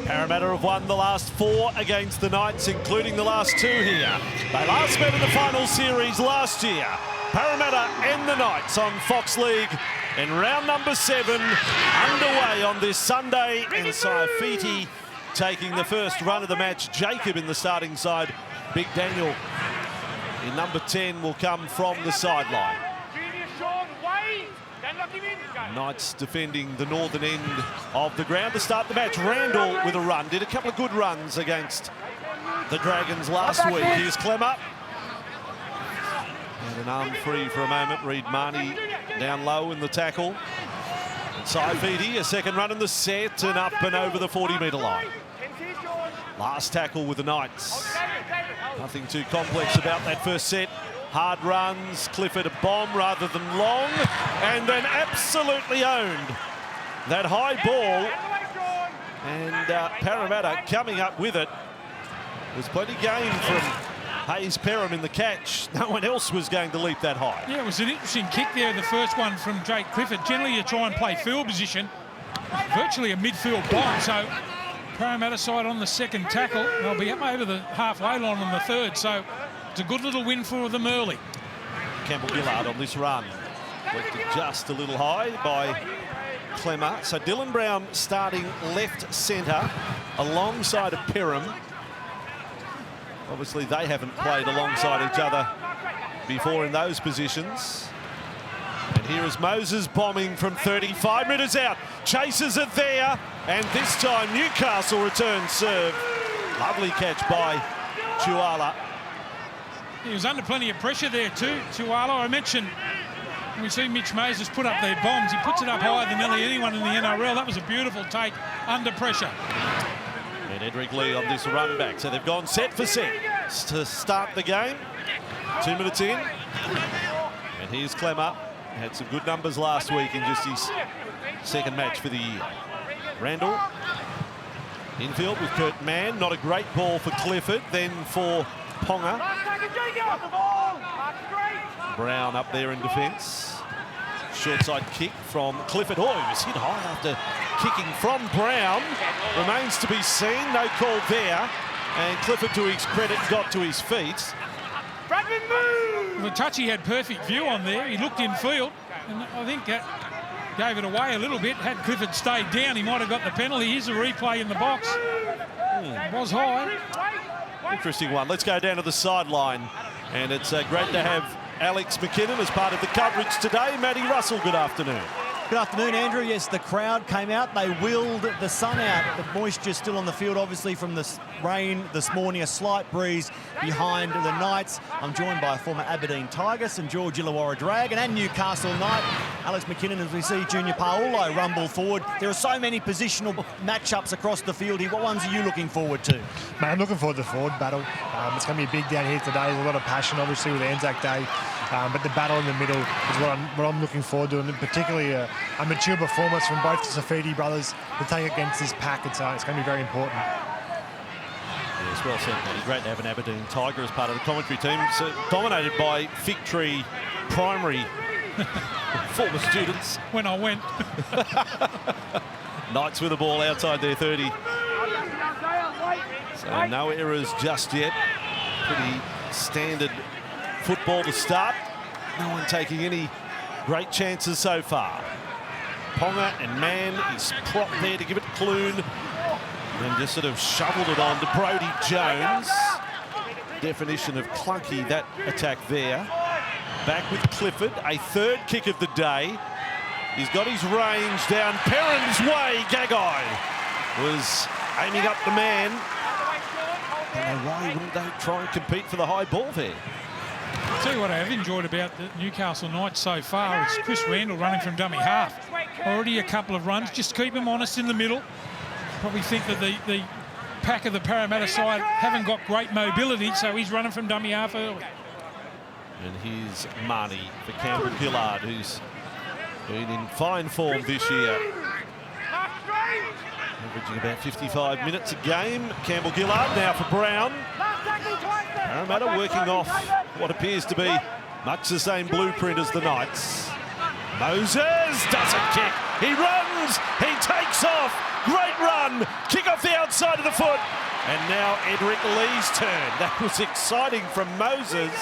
Parramatta have won the last 4 against the Knights, including the last 2 here. They last met in the final series last year. Parramatta and the Knights on Fox League in round number 7, underway on this Sunday. And Saifiti taking the first run of the match. Jacob in the starting side. Big Daniel in number 10 will come from the sideline. Knights defending the northern end of the ground to start the match. Randall with a run. Did a couple of good runs against the Dragons last week. Here's Clemmer. And an arm free for a moment. Reid Marnie down low in the tackle. And Saifiti, a second run in the set and up and over the 40-metre line. Last tackle with the Knights. Nothing too complex about that first set. Hard runs, Clifford a bomb rather than long, and then absolutely owned that high ball. And Parramatta coming up with it. There's plenty gain from Hayes Perham in the catch. No one else was going to leap that high. Yeah, it was an interesting kick there, the first one from Jake Clifford. Generally, you try and play field position, virtually a midfield bomb. So Parramatta side on the second tackle. They'll be up over the halfway line on the third. So it's a good little win for them early. Campbell Gillard on this run. Lifted just a little high by Clemmer. So Dylan Brown starting left centre alongside of Perham. Obviously, they haven't played alongside each other before in those positions. And here is Moses bombing from 35 metres out. Chases it there. And this time, Newcastle returns serve. Lovely catch by Tuala. He was under plenty of pressure there too, Tuala. I mentioned we see Mitch Moses put up their bombs. He puts it up higher than nearly anyone in the NRL. That was a beautiful take under pressure. And Edric Lee on this run back. So they've gone set for set to start the game. 2 minutes in. And here's Clemmer. Had some good numbers last week in just his second match for the year. Randall. Infield with Kurt Mann. Not a great ball for Clifford. Then for Ponga. Brown up there in defence. Short side kick from Clifford. Oh, he was hit high after kicking from Brown. Remains to be seen. No call there. And Clifford, to his credit, got to his feet. The touchy had perfect view on there. He looked in field, and I think that gave it away a little bit. Had Clifford stayed down, he might have got the penalty. Here's a replay in the box. Was high. Interesting one. Let's go down to the sideline. And it's great to have Alex McKinnon as part of the coverage today. Matty Russell, good afternoon. Good afternoon, Andrew. Yes, the crowd came out. They willed the sun out. The moisture still on the field, obviously, from the rain this morning. A slight breeze behind the Knights. I'm joined by former Aberdeen Tiger, St George Illawarra Dragon, and Newcastle Knight. Alex McKinnon, as we see Junior Paolo rumble forward. There are so many positional matchups across the field here. What ones are you looking forward to? Mate, I'm looking forward to the forward battle. It's going to be big down here today. There's a lot of passion, obviously, with Anzac Day. But the battle in the middle is what I'm looking forward to, and particularly a mature performance from both the Saifiti brothers to take against this pack. It's going to be very important. Yes, well said, Matty. Great to have an Aberdeen Tiger as part of the commentary team. So dominated by Fig Tree Primary former students. When I went. Knights with the ball outside their 30. So no errors just yet. Pretty standard football to start. No one taking any great chances so far. Ponga and Mann is propped there to give it to Clune. And just sort of shoveled it on to Brodie Jones. Definition of clunky, that attack there. Back with Clifford, a third kick of the day. He's got his range down Perham's way. Gagai was aiming up the man. And why wouldn't they try and compete for the high ball there? I'll tell you what I have enjoyed about the Newcastle Knights so far is Chris Randall running from dummy half. Already a couple of runs, just keep him honest in the middle. Probably think that the pack of the Parramatta side haven't got great mobility, so he's running from dummy half early. And here's Marnie for Campbell Gillard, who's been in fine form this year. Averaging about 55 minutes a game. Campbell Gillard now for Brown. Parramatta working off what appears to be much the same blueprint as the Knights. Moses doesn't kick. He runs. He takes off. Great run. Kick off the outside of the foot. And now Edric Lee's turn. That was exciting from Moses.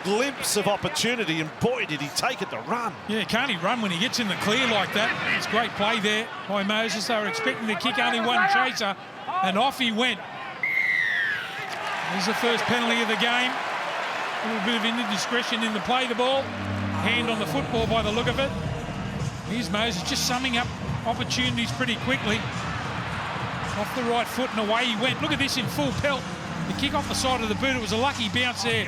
Glimpse of opportunity, and boy, did he take it to run. Yeah, can't he run when he gets in the clear like that? It's great play there by Moses. They were expecting to kick only one chaser, and off he went. There's the first penalty of the game. A little bit of indiscretion in the play the ball. Hand on the football by the look of it. Here's Moses just summing up opportunities pretty quickly. Off the right foot and away he went. Look at this in full pelt. The kick off the side of the boot. It was a lucky bounce there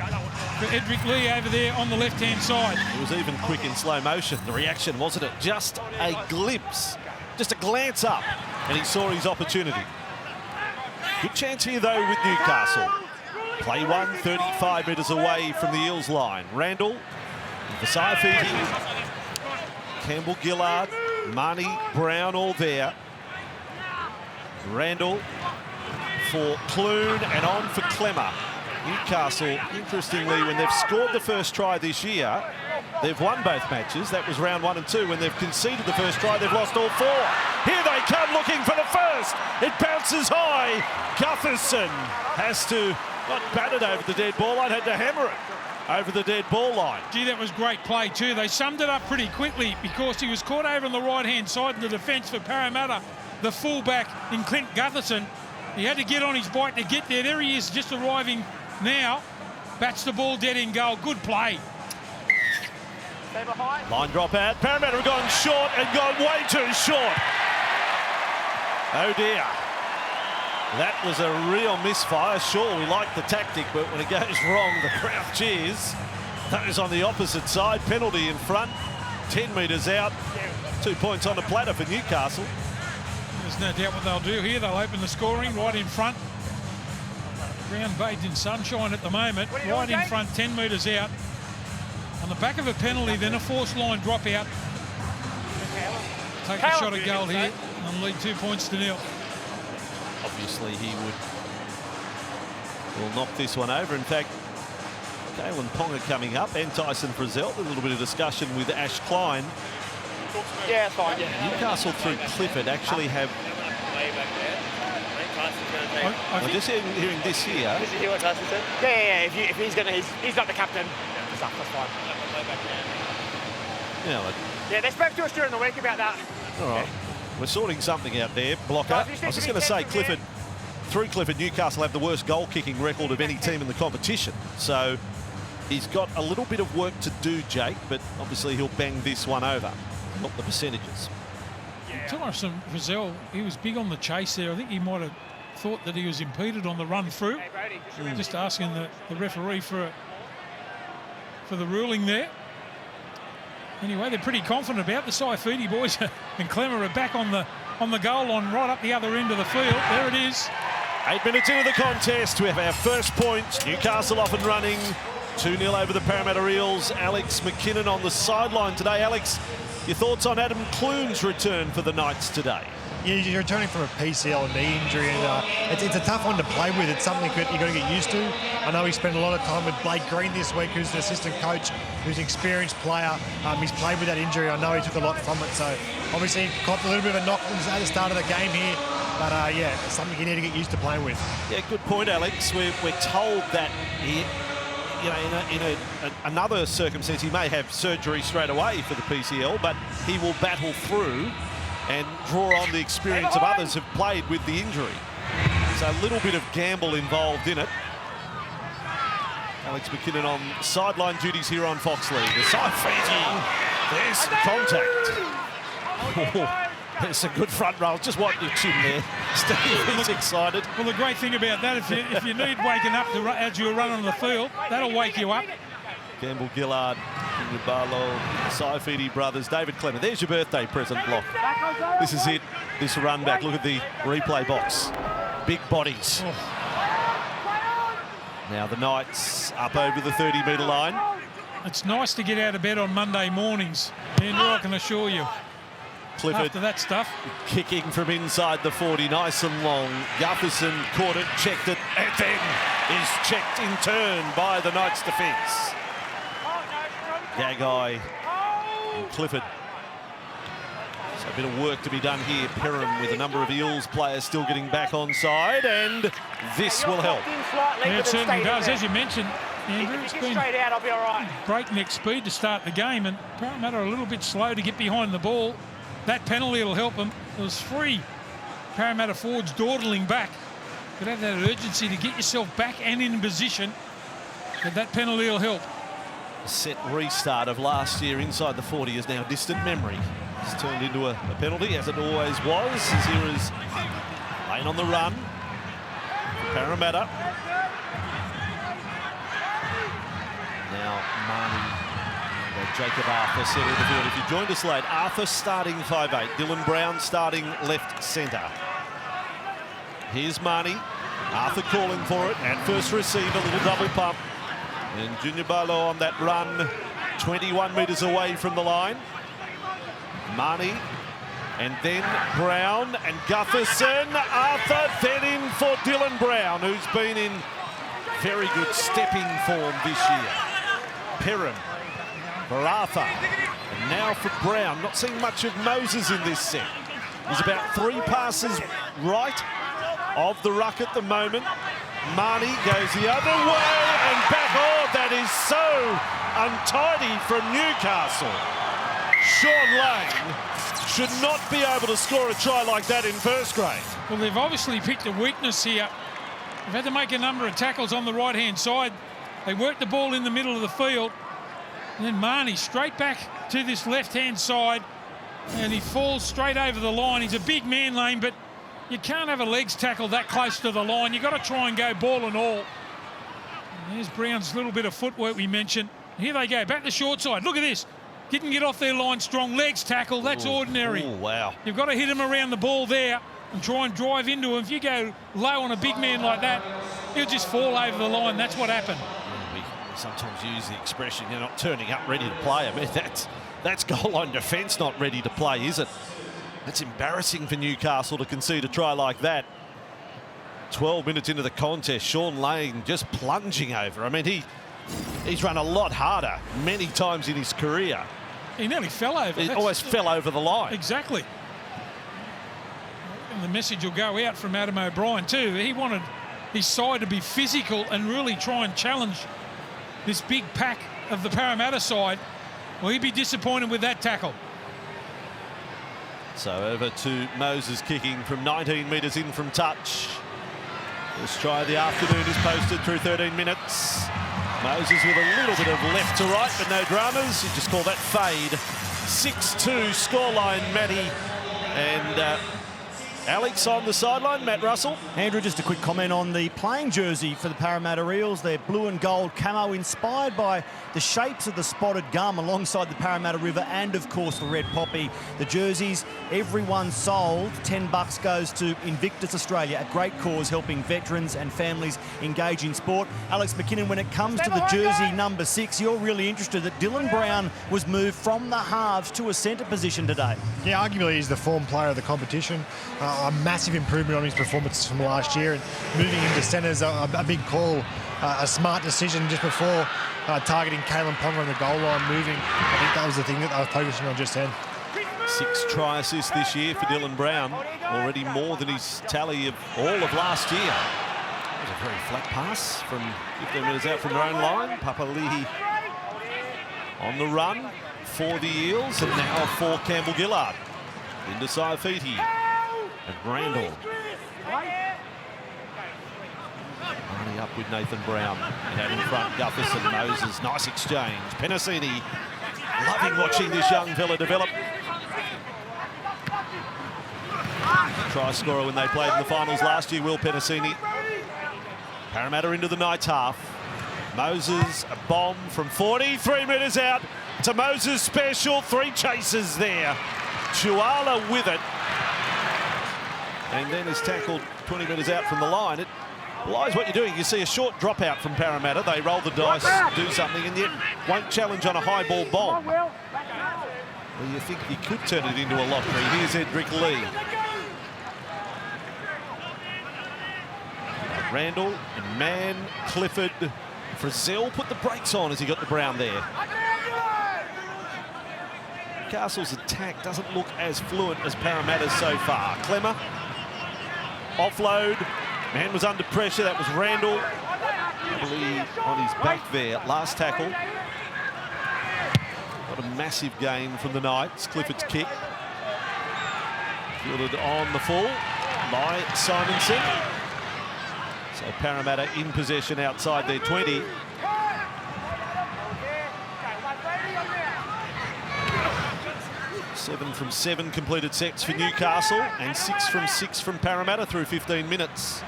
for Edric Lee over there on the left-hand side. It was even quick in slow motion, the reaction, wasn't it? Just a glimpse, just a glance up, and he saw his opportunity. Good chance here, though, with Newcastle. Play one, 35 metres away from the Eels line. Randall, Vasai, Campbell Gillard, Marnie Brown all there. Randall for Clune and on for Clemmer. Newcastle, interestingly, when they've scored the first try this year, they've won both matches. That was round 1 and 2. When they've conceded the first try, they've lost all 4. Here they come looking for the first. It bounces high. Gutherson has to not bat it over the dead ball line, had to hammer it over the dead ball line. Gee, that was great play too. They summed it up pretty quickly because he was caught over on the right-hand side in the defence for Parramatta. The fullback in Clint Gutherson. He had to get on his bike to get there. There he is, just arriving now. Bats the ball dead in goal. Good play. Line drop out. Parramatta have gone short and gone way too short. Oh dear. That was a real misfire. Sure, we like the tactic, but when it goes wrong, the crowd cheers. That is on the opposite side. Penalty in front. 10 metres out. 2 points on the platter for Newcastle. There's no doubt what they'll do here. They'll open the scoring right in front. Ground bathed in sunshine at the moment. Right in front, 10 metres out. On the back of a penalty, then a forced line drop out. Take a shot at goal here and lead 2 points to nil. Obviously, he will knock this one over. In fact, Kalen Ponga coming up and Tyson Frizzell. A little bit of discussion with Ash Klein. Yeah, it's fine. Yeah. Newcastle through Clifford actually have. I'm just hearing this here. Did you hear what Tyson said? Yeah. If he's gonna, he's not the captain. That's fine. Yeah, they spoke to us during the week about that. All right. We're sorting something out there, Blocker. I was just going to say, Clifford, through Clifford, Newcastle have the worst goal-kicking record of any team in the competition. So he's got a little bit of work to do, Jake, but obviously he'll bang this one over, not the percentages. Tyson Frizzell, he was big on the chase there. I think he might have thought that he was impeded on the run through. Just asking the referee for the ruling there. Anyway, they're pretty confident about the Saifidi boys and Clemmer are back on the goal line right up the other end of the field. There it is. 8 minutes into the contest, we have our first point. Newcastle off and running. 2-0 over the Parramatta Eels. Alex McKinnon on the sideline today. Alex, your thoughts on Adam Clune's return for the Knights today? Yeah, you're returning from a PCL knee injury, and it's a tough one to play with. It's something that you've got to get used to. I know he spent a lot of time with Blake Green this week, who's the assistant coach, who's an experienced player. He's played with that injury. I know he took a lot from it, so obviously he caught a little bit of a knock at the start of the game here. But yeah, it's something you need to get used to playing with. Yeah, good point, Alex. We're told that in another circumstance he may have surgery straight away for the PCL, but he will battle through and draw on the experience of others who've played with the injury. So a little bit of gamble involved in it. Alex McKinnon on sideline duties here on Fox League. The Saifidi, there's some contact. There's a good front roll. Just wipe your chin there. Steve is excited. Well, the great thing about that, if you need waking up as you run on the field, that'll wake you up. Campbell Gillard, Barlow, Saifidi brothers, David Clemmer. There's your birthday present, Block. This is it. This run back. Look at the replay box. Big bodies. Now the Knights up over the 30-metre line. It's nice to get out of bed on Monday mornings, Andrew, I can assure you. Clifford after that stuff. Kicking from inside the 40, nice and long. Gutherson caught it, checked it, and then is checked in turn by the Knights defence. Gagai and Clifford. So a bit of work to be done here. Perham with a number of Eels players still getting back on side, and this will help. Yeah, it certainly does. As you mentioned, Andrew, it's been straight out, I'll be all right. breakneck speed to start the game, and Parramatta are a little bit slow to get behind the ball. That penalty will help them. There's 3 Parramatta forwards dawdling back. But have that urgency to get yourself back and in position. But that penalty will help. A set restart of last year inside the 40 is now distant memory. It's turned into a penalty, as it always was. As here is Lane on the run. Parramatta. Now Marnie and Jacob Arthur centre of the field. If you joined us late, Arthur starting 5'8", Dylan Brown starting left centre. Here's Marnie. Arthur calling for it. At first receive, a little double pump. And Junior Bolo on that run, 21 metres away from the line. Marnie, and then Brown and Gutherson. Arthur then in for Dylan Brown, who's been in very good stepping form this year. Perham for Arthur, and now for Brown. Not seeing much of Moses in this set. He's about 3 passes right of the ruck at the moment. Marnie goes the other way and back. Oh, that is so untidy from Newcastle. Sean Lane should not be able to score a try like that in first grade. Well, they've obviously picked a weakness here. They've had to make a number of tackles on the right-hand side. They work the ball in the middle of the field. And then Marnie straight back to this left-hand side. And he falls straight over the line. He's a big man, Lane, but you can't have a legs tackle that close to the line. You've got to try and go ball and all. And there's Brown's little bit of footwork we mentioned. Here they go, back the short side. Look at this. Didn't get off their line strong. Legs tackle, that's ordinary. Oh, wow. You've got to hit him around the ball there and try and drive into him. If you go low on a big man like that, he'll just fall over the line. That's what happened. We sometimes use the expression, you're not turning up ready to play. I mean, that's goal line defence not ready to play, is it? That's embarrassing for Newcastle to concede a try like that. 12 minutes into the contest, Sean Lane just plunging over. I mean, he's run a lot harder many times in his career. He nearly fell over. He always fell over the line. Exactly. And the message will go out from Adam O'Brien too. He wanted his side to be physical and really try and challenge this big pack of the Parramatta side. Well, he'd be disappointed with that tackle. So over to Moses kicking from 19 metres in from touch. First try of the afternoon is posted through 13 minutes. Moses with a little bit of left to right, but no dramas. You just call that fade. 6-2 scoreline, Matty. And Alex on the sideline, Matt Russell. Andrew, just a quick comment on the playing jersey for the Parramatta Eels. They're blue and gold camo, inspired by the shapes of the spotted gum alongside the Parramatta River and, of course, the red poppy. The jerseys, everyone sold. $10 goes to Invictus Australia, a great cause helping veterans and families engage in sport. Alex McKinnon, when it comes to the jersey number 6, you're really interested that Dylan Brown was moved from the halves to a centre position today. Yeah, arguably he's the form player of the competition. A massive improvement on his performances from last year, and moving into centre is a big call, a smart decision just before targeting Kalen Ponga on the goal line, moving. I think that was the thing that I was focusing on just then. 6 try assists this year for Dylan Brown, already more than his tally of all of last year. That was a very flat pass from 15 metres out from their own line. Papali'i on the run for the Eels, and now for Campbell Gillard. Into Saifiti. And Randall. Marnie up with Nathan Brown. And out in front, Gutherson, Moses. Nice exchange. Penasini. Loving watching this young fella develop. Try scorer when they played in the finals last year, Will Penasini. Parramatta into the Knights half. Moses, a bomb from 43 metres out to Moses special. 3 chases there. Chuala with it. And then is tackled 20 metres out from the line. It belies what you're doing. You see a short dropout from Parramatta. They roll the dice, do something, and yet won't challenge on a high ball bomb. Well, you think you could turn it into a lottery. Here's Edric Lee. Randall and Mann, Clifford. Frizzell put the brakes on as he got the Brown there. Newcastle's attack doesn't look as fluent as Parramatta's so far. Clemmer, offload, man was under pressure, that was Randall. Probably on his back there, last tackle. Got a massive gain from the Knights. Clifford's kick. Fielded on the full by Simonson. So Parramatta in possession outside their 20. Seven from 7 completed sets for Newcastle and 6 from 6 from Parramatta through 15 minutes.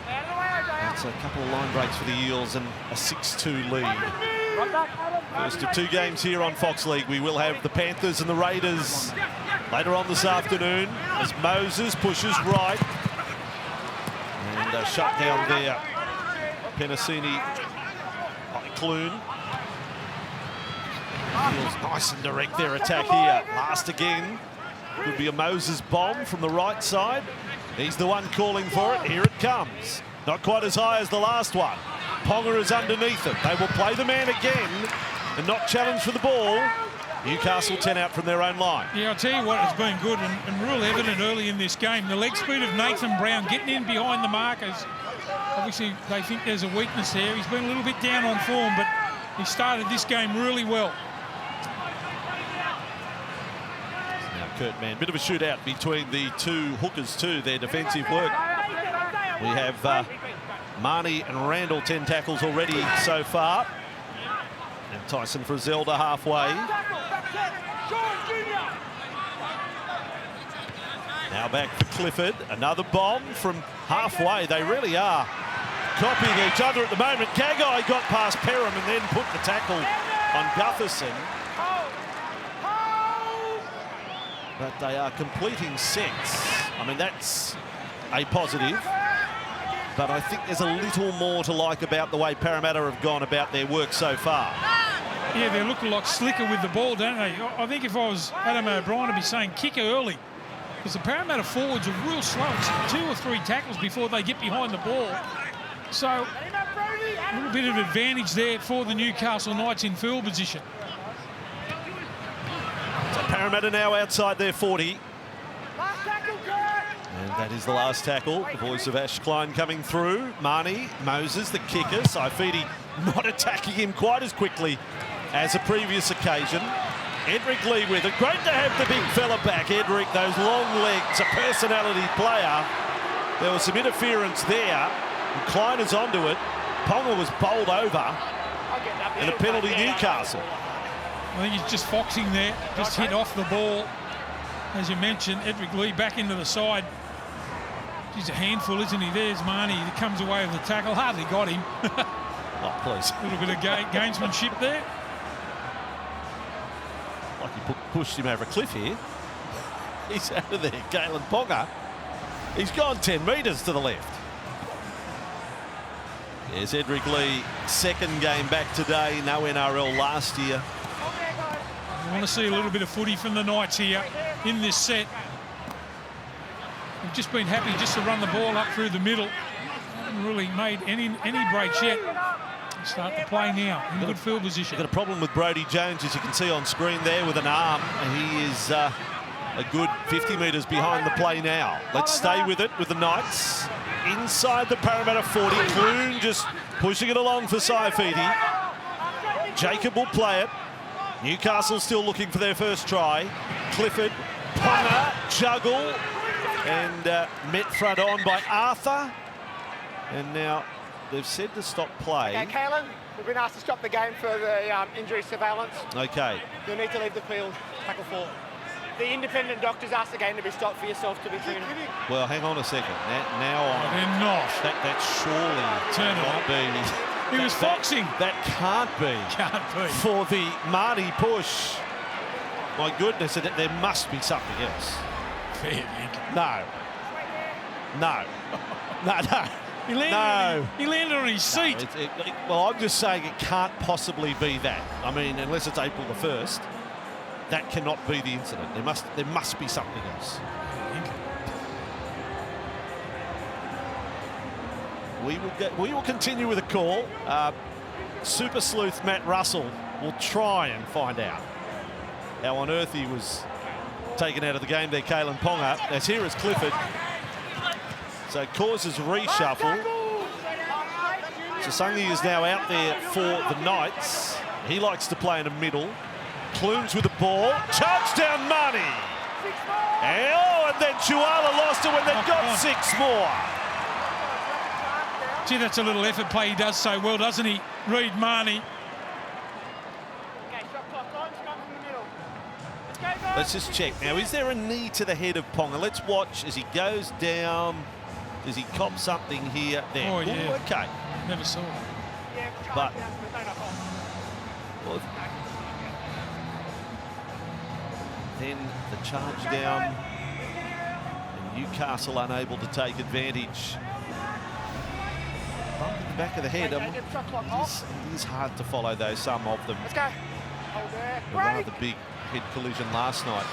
That's a couple of line breaks for the Eels and a 6-2 lead. First of 2 games here on Fox League. We will have the Panthers and the Raiders later on this afternoon as Moses pushes right. And a shutdown there. Penasini by Clune. Eels nice and direct their attack here. Last again. Could be a Moses bomb from the right side. He's the one calling for it. Here it comes. Not quite as high as the last one. Ponga is underneath it. They will play the man again and not challenge for the ball. Newcastle 10 out from their own line. Yeah, I'll tell you what, it's been good and real evident early in this game. The leg speed of Nathan Brown getting in behind the markers. Obviously, they think there's a weakness there. He's been a little bit down on form, but he started this game really well. Now, Kurt Mann, bit of a shootout between the 2 hookers too, their defensive work. We have Marnie and Randall 10 tackles already so far. And Tyson Frizelda halfway. Now back for Clifford. Another bomb from halfway. They really are copying each other at the moment. Gagai got past Perham and then put the tackle on Gutherson. But they are completing sets. I mean, that's a positive. But I think there's a little more to like about the way Parramatta have gone about their work so far. Yeah, they look a lot slicker with the ball, don't they? I think if I was Adam O'Brien, I'd be saying kick early. Because the Parramatta forwards are real slow. It's 2 or 3 tackles before they get behind the ball. So, a little bit of advantage there for the Newcastle Knights in field position. So Parramatta now outside their 40. And that is the last tackle. The voice of Ash Klein coming through. Marnie, Moses, the kicker. Saifidi not attacking him quite as quickly as a previous occasion. Edric Lee with it. Great to have the big fella back. Edric, those long legs, a personality player. There was some interference there. And Klein is onto it. Ponga was bowled over. And a penalty Newcastle. I think he's just foxing there. Just hit off the ball. As you mentioned, Edric Lee back into the side. He's a handful, isn't he? There's Marnie. He comes away with the tackle. Hardly got him. Oh, please. A little bit of gamesmanship there. Like he pushed him over a cliff here. He's out of there, Galen Ponga. He's gone 10 metres to the left. There's Edric Lee, second game back today. No NRL last year. I want to see a little bit of footy from the Knights here in this set. They've just been happy just to run the ball up through the middle. Haven't really made any breaks yet. Start the play now in good field position. Got a problem with Brodie Jones, as you can see on screen there, with an arm. He is a good 50 metres behind the play now. Let's stay with it with the Knights. Inside the Parramatta 40. Clune just pushing it along for Saifidi. Jacob will play it. Newcastle still looking for their first try. Clifford, Ponga, juggle, and met front on by Arthur. And now they've said to stop play. Okay, Kalen, we've been asked to stop the game for the injury surveillance. Okay. You'll need to leave the field, tackle 4. The independent doctors asked the game to be stopped for yourself to be treated. Well, hang on a second. Now on. They're not. That surely Turn it cannot up. be. He was foxing. That can't be. Can't be. For the Marty push. My goodness, there must be something else. Fair dinkum. No. No. No. He landed on his seat. Well, I'm just saying it can't possibly be that. I mean, unless it's April the 1st, that cannot be the incident. There must be something else. We will continue with a call. Super sleuth Matt Russell will try and find out. how on earth he was taken out of the game there, Kalen Ponga. As here is Clifford. So it causes reshuffle. Sasangi is now out there for the Knights. He likes to play in the middle. Clunes with the ball. Charge down Marnie. And then Chuala lost it when they've got 6 more. Gee, that's a little effort play. He does so well, doesn't he? Reed Marnie. Let's just check. Now, is there a knee to the head of Ponga? Let's watch as he goes down. Does he cop something here? There. Oh, yeah. Ooh, okay. Never saw it. But well, then the charge down. And Newcastle unable to take advantage. Bump in the back of the head. It is hard to follow, though, some of them. Let's go. A rather big head collision last night.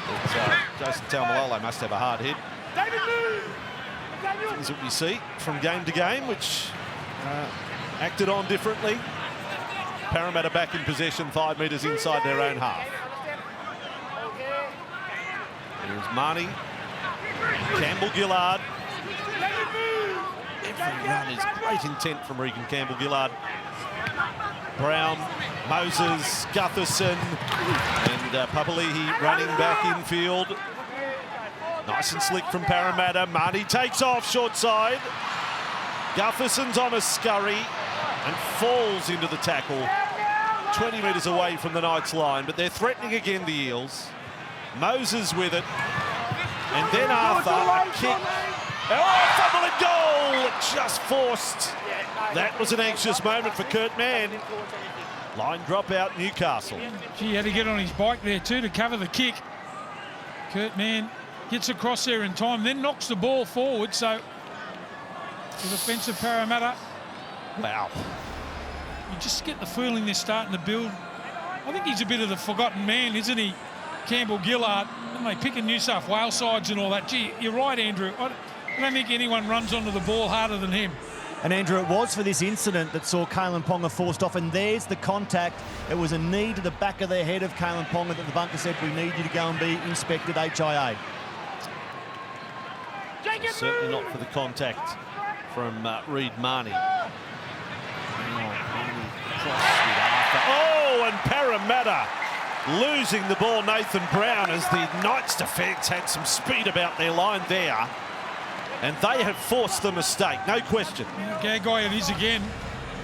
Jason Taumalolo must have a hard head. Things that we see from game to game, which acted on differently. Parramatta back in possession, 5 metres inside their own half. Here's Marnie. Campbell-Gillard. Every run is great intent from Regan Campbell-Gillard. Brown, Moses, Gutherson, and Papali'i running back infield. Nice and slick from Parramatta. Marnie takes off short side. Gutherson's on a scurry and falls into the tackle. 20 metres away from the Knights line, but they're threatening again, the Eels. Moses with it. And then Arthur, a kick. Oh, fumble and goal! Just forced. That was an anxious moment for Kurt Mann. Line drop out, Newcastle. Gee, he had to get on his bike there too to cover the kick. Kurt Mann gets across there in time, then knocks the ball forward. So the defensive Parramatta. Wow. You just get the feeling they're starting to build. I think he's a bit of the forgotten man, isn't he? Campbell-Gillard. And they pick in New South Wales sides and all that. Gee, you're right, Andrew. I don't think anyone runs onto the ball harder than him. And Andrew, it was for this incident that saw Kalen Ponga forced off, and there's the contact. It was a knee to the back of the head of Kalen Ponga that the bunker said, we need you to go and be inspected, HIA. Certainly not for the contact from Reed Marnie. Oh, and Parramatta losing the ball, Nathan Brown, as the Knights defence had some speed about their line there. And they have forced the mistake, no question. Gagai it is again.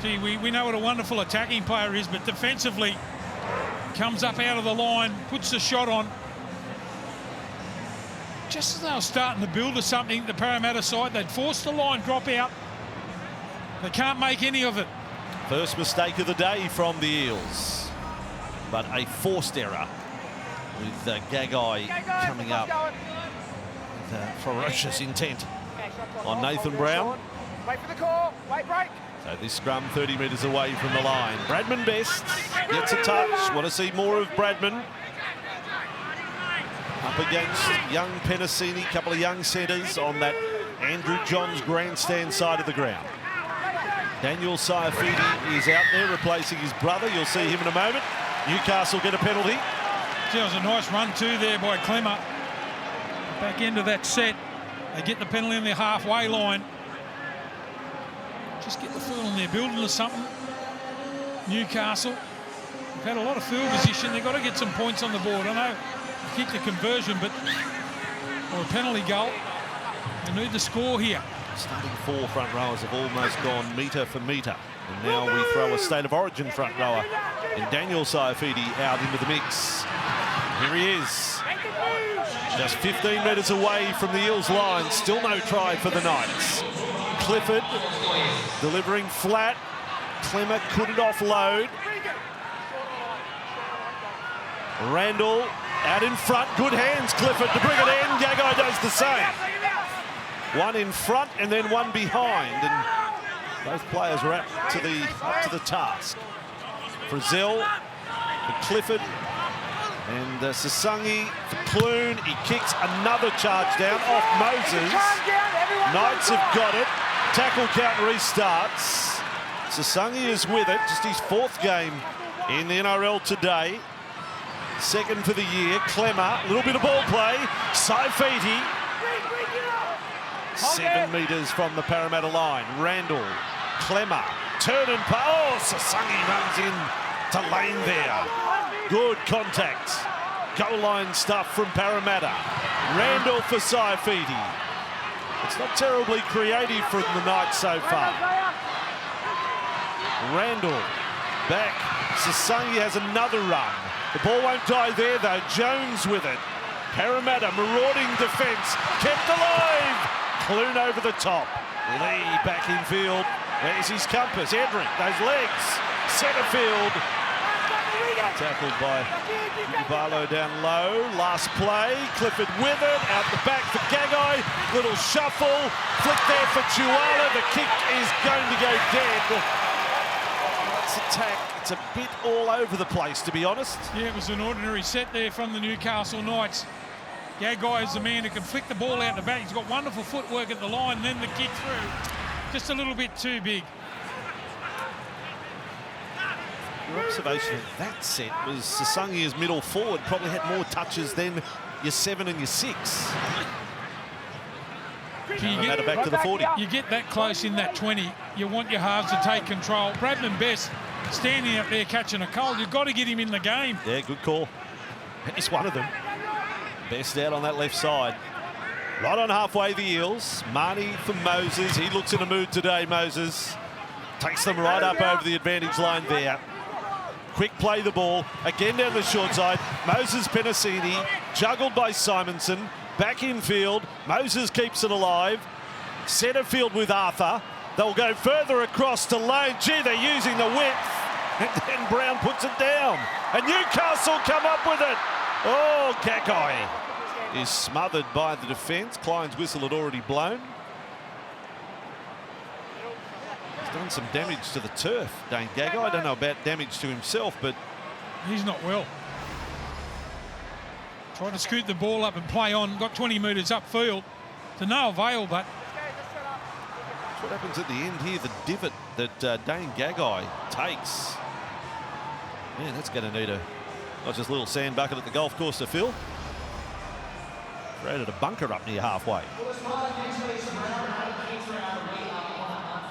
Gee, we know what a wonderful attacking player is, but defensively comes up out of the line, puts the shot on. Just as they were starting to build to something, the Parramatta side, they'd forced the line drop out. They can't make any of it. First mistake of the day from the Eels, but a forced error with Gagai coming up with ferocious intent on Nathan Brown. Wait for the call. Wait, break. So this scrum 30 metres away from the line. Bradman Best gets a touch. Want to see more of Bradman. Up against young Penasini, couple of young centres on that Andrew Johns grandstand side of the ground. Daniel Saifidi is out there replacing his brother. You'll see him in a moment. Newcastle get a penalty. Gee, that was a nice run too there by Clemmer. Back into that set. They get the penalty on their halfway line. Just get the feeling they're building to something. Newcastle. They've had a lot of field position. They've got to get some points on the board. I know they kicked a conversion, but or a penalty goal. They need to score here. Starting 4 front rowers have almost gone metre for metre. And now we throw a State of Origin front rower and Daniel Saifidi out into the mix. Here he is. Just 15 metres away from the Eels line. Still no try for the Knights. Clifford delivering flat. Clemmer couldn't offload. Randall out in front. Good hands, Clifford, to bring it in. Gagai does the same. One in front and then one behind. And both players were up to the task. Frizzell for Clifford. And Sasangi for Clune. He kicks another charge down off Moses. Knights have got it. Tackle count restarts. Sasangi is with it. Just his 4th game in the NRL today. Second for the year. Clemmer, a little bit of ball play. Saifiti. 7 metres from the Parramatta line. Randall, Clemmer, turn and pass. Oh, Sasangi runs in to lane there. Good contact. Goal line stuff from Parramatta. Randall for Saifiti. It's not terribly creative from the Knights so far. Randall back. Sasangi has another run. The ball won't die there though. Jones with it. Parramatta marauding defence. Kept alive. Clune over the top. Lee back in field. There's his compass. Edrick, those legs. Centre field. Tackled by Barlow down low. Last play. Clifford with it. Out the back for Gagai. Little shuffle. Flick there for Tuala. The kick is going to go dead. Attack, it's a bit all over the place, to be honest. Yeah, it was an ordinary set there from the Newcastle Knights. Gagai is the man who can flick the ball out the back. He's got wonderful footwork at the line, and then the kick through. Just a little bit too big. Your observation of that set was Sasangi as middle forward probably had more touches than your 7 and your 6. Back to the 40. You get that close in that 20, you want your halves to take control. Bradman Best standing up there catching a cold. You've got to get him in the game. Yeah, good call. He's one of them. Best out on that left side. Right on halfway, the Eels. Marnie for Moses. He looks in a mood today, Moses. Takes them right up over the advantage line there. Quick play the ball. Again down the short side. Moses Penasini. Juggled by Simonson. Back in field. Moses keeps it alive. Centre field with Arthur. They'll go further across to lane. Gee, they're using the width. And then Brown puts it down. And Newcastle come up with it. Oh, Gagai is smothered by the defence. Klein's whistle had already blown. He's done some damage to the turf, Dane Gagai. I don't know about damage to himself, but he's not well. Tried to scoot the ball up and play on. Got 20 metres upfield to no avail, but what happens at the end here, the divot that Dane Gagai takes. Man, that's going to need not just a little sand bucket at the golf course to fill. Created a bunker up near halfway.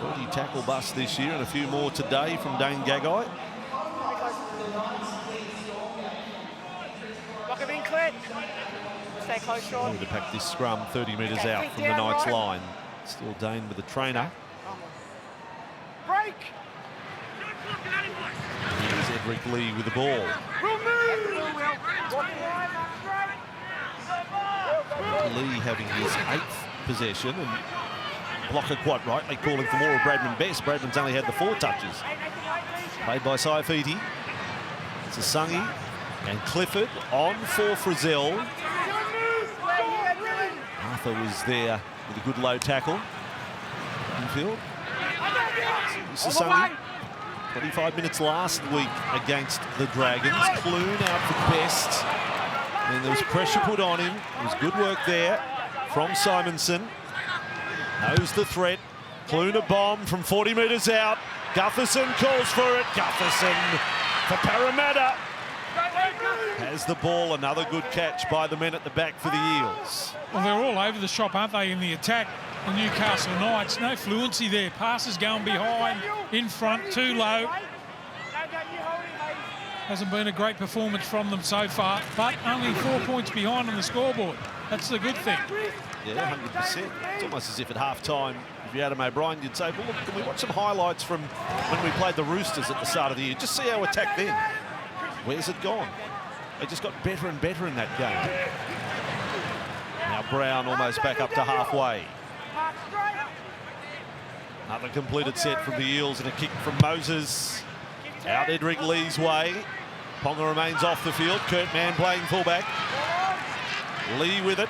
30 tackle busts this year and a few more today from Dane Gagai. Lock him in, Clint. Stay close, Sean. Need to pack this scrum 30 metres out from the Knights line. Still Dane with the trainer. Break. Here's Edrick Lee with the ball. Lee having his 8th possession, and Blocker quite rightly calling for more of Bradman Best. Bradman's only had the 4 touches. Played by Saifiti. Sasangi and Clifford on for Frizzell. Arthur was there with a good low tackle. Infield. Sasangi. 25 minutes last week against the Dragons. Clune out for Best. And there was pressure put on him. It was good work there from Simonson. Knows the threat. Clune a bomb from 40 metres out. Gutherson calls for it. Gutherson for Parramatta. Has the ball. Another good catch by the men at the back for the Eels. Well, they're all over the shop, aren't they, in the attack? The Newcastle Knights. No fluency there. Passes going behind, in front, too low. Hasn't been a great performance from them so far, but only 4 points behind on the scoreboard. That's the good thing. Yeah, 100%. It's almost as if at half-time, if you're Adam O'Brien, you'd say, well, look, can we watch some highlights from when we played the Roosters at the start of the year? Just see our attack then. Where's it gone? They just got better and better in that game. Now Brown almost back up to halfway. Another completed set from the Eels and a kick from Moses. Out Edrick Lee's way. Ponga remains off the field. Kurt Mann playing fullback. Lee with it.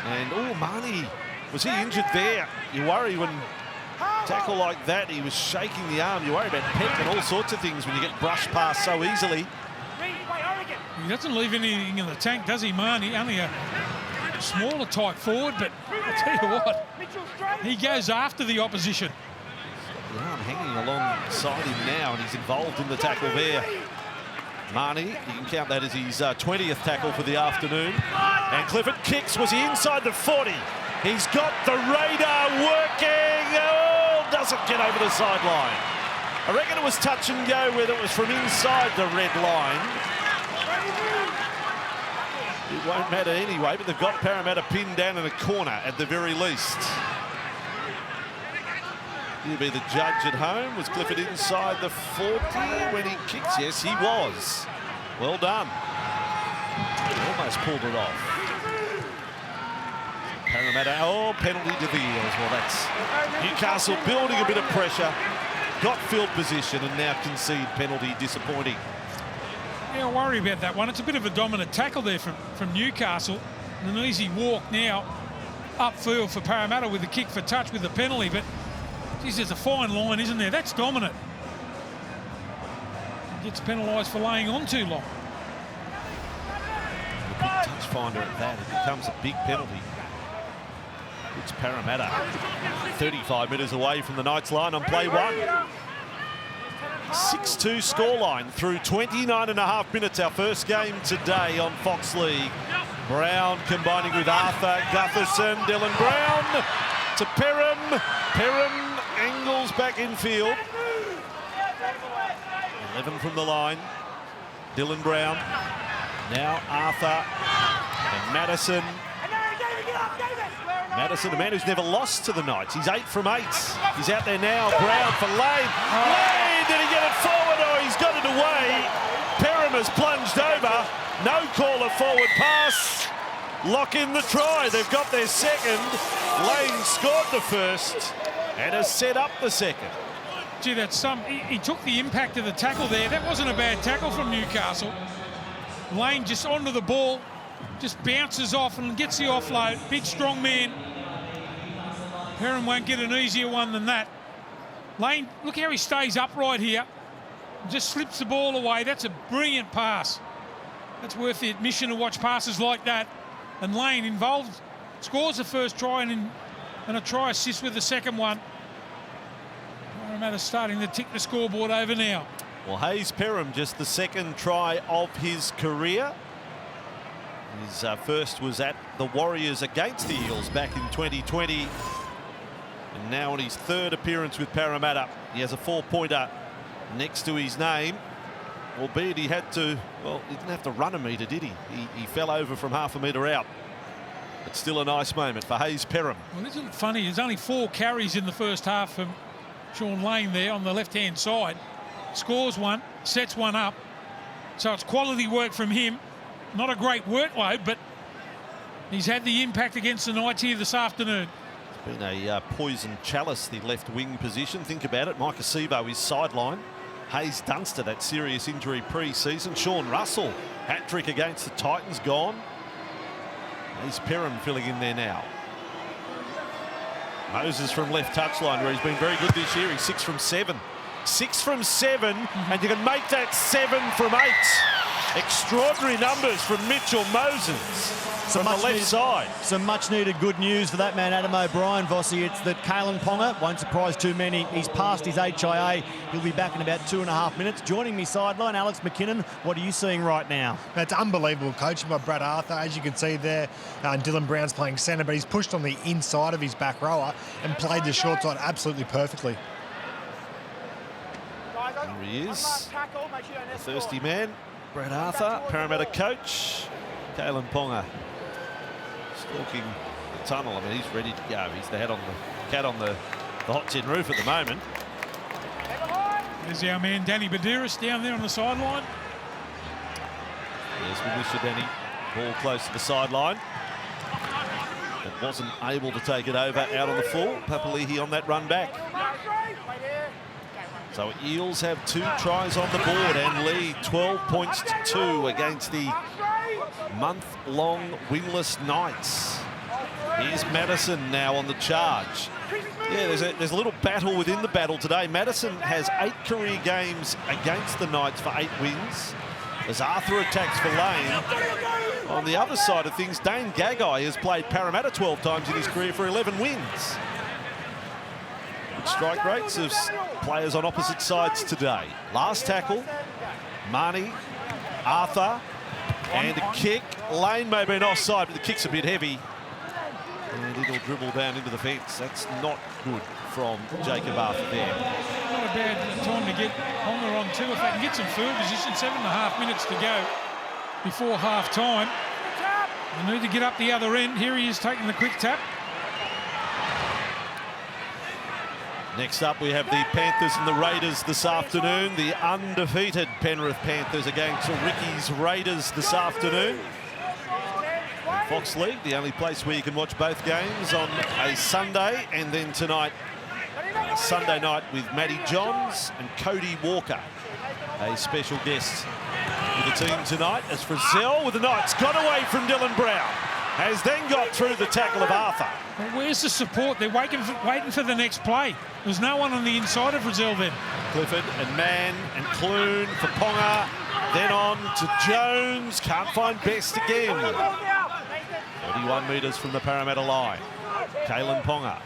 And, oh, Marnie, was he injured there? You worry when tackle like that, he was shaking the arm. You worry about pec and all sorts of things when you get brushed past so easily. He doesn't leave anything in the tank, does he, Marnie? Only a smaller type forward, but I'll tell you what, he goes after the opposition. The arm hanging alongside him now, and he's involved in the tackle there. Marnie, you can count that as his 20th tackle for the afternoon. And Clifford kicks. Was he inside the 40? He's got the radar working. Oh, doesn't get over the sideline. I reckon it was touch and go, whether it was from inside the red line. It won't matter anyway, but they've got Parramatta pinned down in a corner at the very least. He'll be the judge at home. Was Clifford inside the 40 when he kicks? Yes, he was. Well done. Almost pulled it off. Parramatta, oh, penalty to the Eels. Well, that's Newcastle building a bit of pressure. Got field position and now concede penalty. Disappointing. Yeah, I worry about that one. It's a bit of a dominant tackle there from Newcastle. And an easy walk now upfield for Parramatta with the kick for touch with the penalty. But, geez, there's a fine line, isn't there? That's dominant. Gets penalised for laying on too long. A big touch finder at that. It becomes a big penalty. It's Parramatta 35 metres away from the Knights line on play one. 6-2 scoreline through 29.5 minutes. Our first game today on Fox League. Brown combining with Arthur, Gutherson, Dylan Brown to Perham. Perham angles back infield. 11 from the line. Dylan Brown. Now Arthur and Madison. Madison, a man who's never lost to the Knights. He's 8 from 8. He's out there now. Brown for Lane. Lane, did he get it forward? Oh, he's got it away. Perham has plunged over. No call, a forward pass. Lock in the try. They've got their second. Lane scored the first and has set up the second. Gee, that's some. He took the impact of the tackle there. That wasn't a bad tackle from Newcastle. Lane just onto the ball, just bounces off and gets the offload. Big, strong man. Perham won't get an easier one than that. Lane, look how he stays upright here. Just slips the ball away. That's a brilliant pass. That's worth the admission to watch passes like that. And Lane involved, scores the first try and a try assist with the second one. Parramatta starting to tick the scoreboard over now. Well, Hayes Perham, just the second try of his career. His first was at the Warriors against the Eels back in 2020. And now on his third appearance with Parramatta, he has a 4-pointer next to his name. Albeit he had to, well, he didn't have to run a metre, did he? He fell over from half a metre out. But still a nice moment for Hayes Perham. Well, isn't it funny? There's only 4 carries in the first half from Sean Lane there on the left-hand side. Scores one, sets one up. So it's quality work from him. Not a great workload, but he's had the impact against the Knights here this afternoon. It's been a poison chalice, the left wing position. Think about it. Mike Acebo is sideline. Hayes Dunster, that serious injury pre-season. Sean Russell, hat-trick against the Titans, gone. Hayes Perham filling in there now. Moses from left touchline, where he's been very good this year. He's 6 from 7. 6 from 7, and you can make that 7 from 8. Extraordinary numbers from Mitchell Moses from the left side. Some much-needed good news for that man, Adam O'Brien, Vossi. It's that Kalen Ponga won't surprise too many. He's passed his HIA. He'll be back in about 2.5 minutes. Joining me sideline, Alex McKinnon. What are you seeing right now? That's unbelievable coaching by Brad Arthur. As you can see there, Dylan Brown's playing centre, but he's pushed on the inside of his back rower and played the short side absolutely perfectly. Here he is, the thirsty man. Brad Arthur, Parramatta coach. Kalen Ponga stalking the tunnel. I mean, he's ready to go. He's the cat on the hot tin roof at the moment. There's our man Danny Badiris down there on the sideline. Yes, we wish you, Danny. Ball close to the sideline. But wasn't able to take it over out on the full. Papali'i on that run back. So Eels have 2 tries on the board and lead 12 points to 2 against the month-long winless Knights. Here's Madison now on the charge. Yeah, there's a little battle within the battle today. Madison has 8 career games against the Knights for 8 wins. As Arthur attacks for Lane. On the other side of things, Dane Gagai has played Parramatta 12 times in his career for 11 wins. Good strike rates of players on opposite sides today. Last tackle, Marnie Arthur. And a kick. Lane may be an offside, but the kick's a bit heavy. And it'll dribble down into the fence. That's not good from Jacob Arthur there. Not a bad time to get Ponga on too. If they can get some field position, 7.5 minutes to go before half time. They need to get up the other end. Here he is taking the quick tap. Next up, we have the Panthers and the Raiders this afternoon. The undefeated Penrith Panthers against Ricky's Raiders this afternoon. Fox League, the only place where you can watch both games on a Sunday, and then tonight, Sunday night, with Matty Johns and Cody Walker, a special guest with the team tonight. As Frizzell with the Knights, got away from Dylan Brown, has then got through the tackle of Arthur. Well, where's the support? They're waiting for the next play. There's no one on the inside of Frizzell then. Clifford and Mann and Clune for Ponga, then on to Jones, can't find Best again. 31 metres from the Parramatta line. Kalen Ponga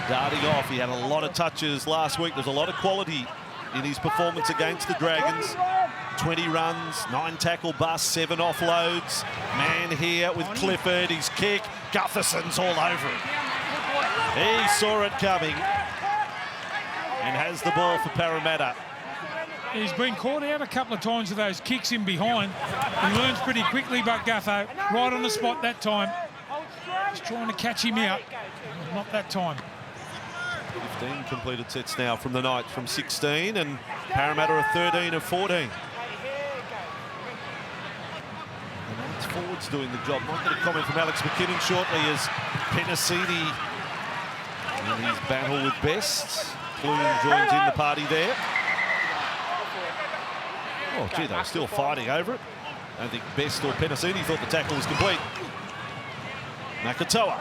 darting off. He had a lot of touches last week. There's a lot of quality in his performance against the Dragons. 20 runs, 9 tackle busts, 7 offloads. Man here with Clifford, his kick. Gutherson's all over it. He saw it coming and has the ball for Parramatta. He's been caught out a couple of times with those kicks in behind. He learns pretty quickly, but Gutho, right on the spot that time. He's trying to catch him out. Not that time. 15 completed sets now from the Knights from 16, and Parramatta are 13 of 14. The Knights forwards doing the job. Might get a comment from Alex McKinnon shortly as Penasini in his battle with Best. Clune joins in the party there. Oh, gee, they were still fighting over it. I don't think Best or Penasini thought the tackle was complete. Makatoa.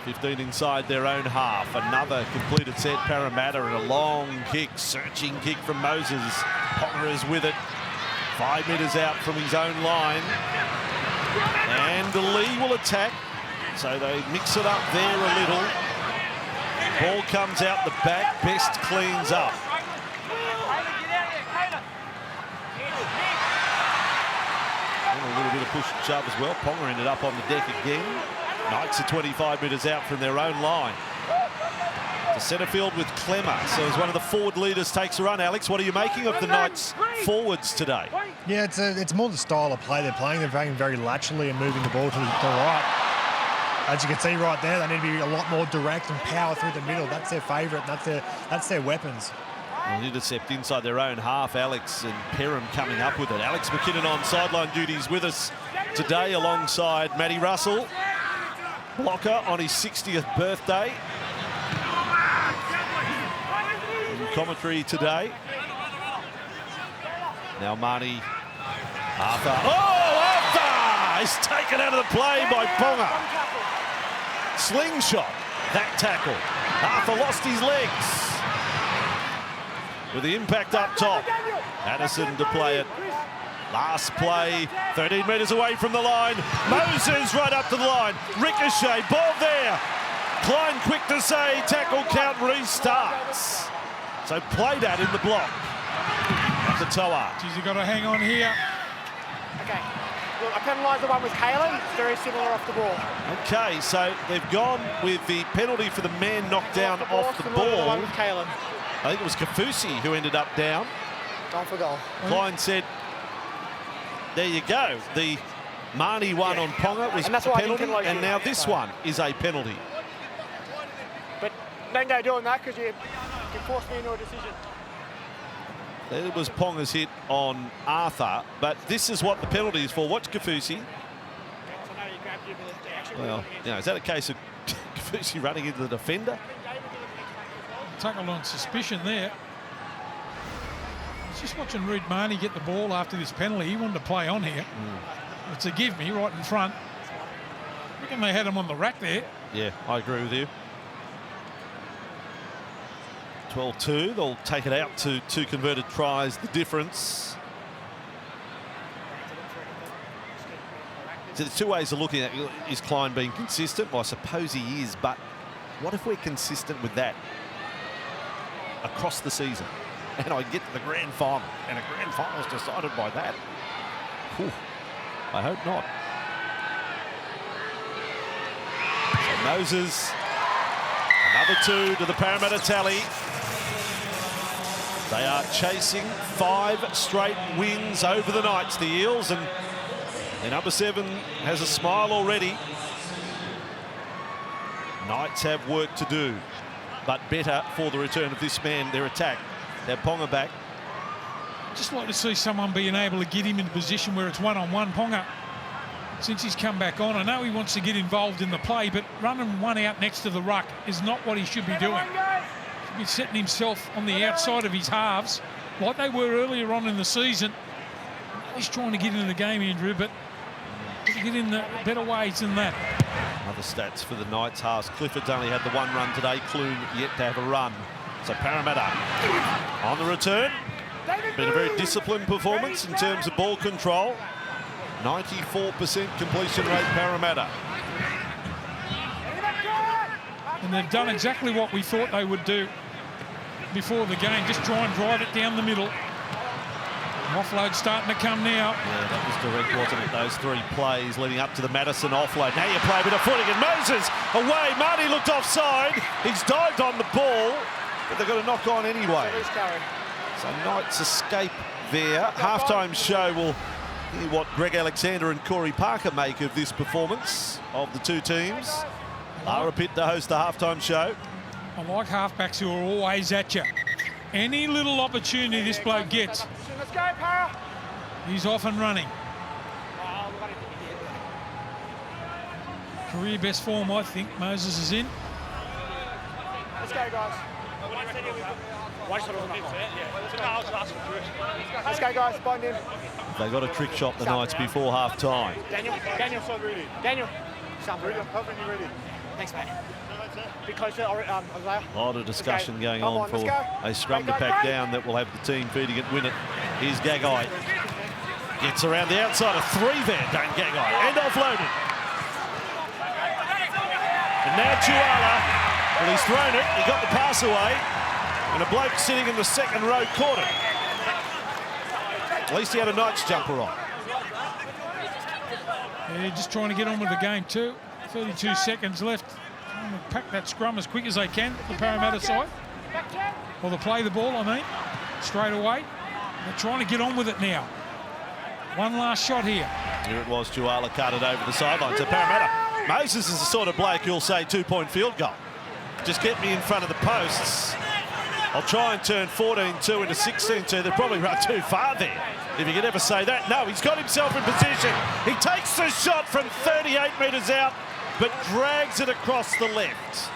15 inside their own half. Another completed set. Parramatta and a long kick, searching kick from Moses. Ponga is with it. 5 metres out from his own line. And Lee will attack. So they mix it up there a little. Ball comes out the back. Best cleans up. A little bit of push and shove as well. Ponga ended up on the deck again. Knights are 25 metres out from their own line. To centre field with Clemmer. So as one of the forward leaders takes a run, Alex, what are you making of the Knights forwards today? Yeah, it's more the style of play they're playing. They're playing very laterally and moving the ball to the right. As you can see right there, they need to be a lot more direct and power through the middle. That's their favourite. That's their weapons. An intercept inside their own half. Alex and Perham coming up with it. Alex McKinnon on sideline duties with us today alongside Matty Russell. Blocker on his 60th birthday. In commentary today. Now Marnie. Arthur. Oh, Arthur is taken out of the play by Ponga. Slingshot, that tackle. Arthur lost his legs. With the impact up top. Addison to play it. Last play, 13 metres away from the line. Moses right up to the line. Ricochet, ball there. Klein quick to say, tackle count restarts. So played at in the block. Katoa. Geez, you've got to hang on here. Okay. Well, I penalised the one with Kalen. It's very similar off the ball. Okay, so they've gone with the penalty for the man knocked down off the ball. The one with Kalen. I think it was Kafusi who ended up down. Gone for goal. Klein said, there you go. The Marnie one on Ponga was a penalty, and now this one is a penalty. But don't go doing that because you can force me into a decision. There was Ponga's hit on Arthur, but this is what the penalty is for. Watch Kafusi. Well, you know, is that a case of Kafusi running into the defender? Tackled on suspicion there. I was just watching Reid Marnie get the ball after this penalty. He wanted to play on here. It's a give me right in front. I reckon they had him on the rack there. Yeah, I agree with you. 12-2. They'll take it out to 2 converted tries. The difference. So there's 2 ways of looking at it. Is Klein being consistent? Well, I suppose he is, but what if we're consistent with that across the season? and I get to the grand final. And a grand final is decided by that. Whew. I hope not. So Moses, another 2 to the Parramatta tally. They are chasing 5 straight wins over the Knights, the Eels, and their number 7 has a smile already. Knights have work to do, but better for the return of this man, their attack. They're Ponga back. Just like to see someone being able to get him in a position where it's one-on-one. Ponga, since he's come back on, I know he wants to get involved in the play, but running one out next to the ruck is not what he should be doing. He should be setting himself on the outside of his halves, like they were earlier on in the season. He's trying to get into the game, Andrew, but get in the better ways than that. Other stats for the Knights halves. Clifford's only had the 1 run today. Clune yet to have a run. So Parramatta on the return. Been a very disciplined performance in terms of ball control. 94% completion rate, Parramatta. And they've done exactly what we thought they would do before the game. Just try and drive it down the middle. Offload starting to come now. Yeah, that was direct, wasn't it? Those 3 plays leading up to the Madison offload. Now you play a bit of footing, and Moses away. Marty looked offside. He's dived on the ball, but they've got a knock on anyway. So Knights escape there. Halftime show will hear what Greg Alexander and Corey Parker make of this performance of the 2 teams. Lara Pitt to host the halftime show. I like halfbacks who are always at you. Any little opportunity this bloke gets, Let's go, Para. he's off and running. Career best form, I think. Moses is in. Let's go, guys. Let's go, guys. Bind him. They got a trick shot the Knights before half-time. Daniel, so ready. Daniel, sound ready. Perfect, you ready. Thanks, mate. Be closer, A lot of discussion going on for a scrum to pack down that will have the team feeding it, win it. Here's Gagai. Gets around the outside of 3 there, Dane Gagai. And offloaded. And now Chuala. Well, he's thrown it. He got the pass away. And a bloke sitting in the 2nd row caught it. At least he had a Knights jumper on. Yeah, just trying to get on with the game too. 32 seconds left. Trying to pack that scrum as quick as they can, the Parramatta side. Or they play the ball, I mean, straight away. They're trying to get on with it now. One last shot here. Here it was, Chuala cut it over the sidelines. So Parramatta. Moses is the sort of bloke who'll say 2-point field goal. Just get me in front of the posts. I'll try and turn 14-2 into 16-2. They'll probably run too far there, if you could ever say that. No, he's got himself in position. He takes the shot from 38 metres out, but drags it across the left.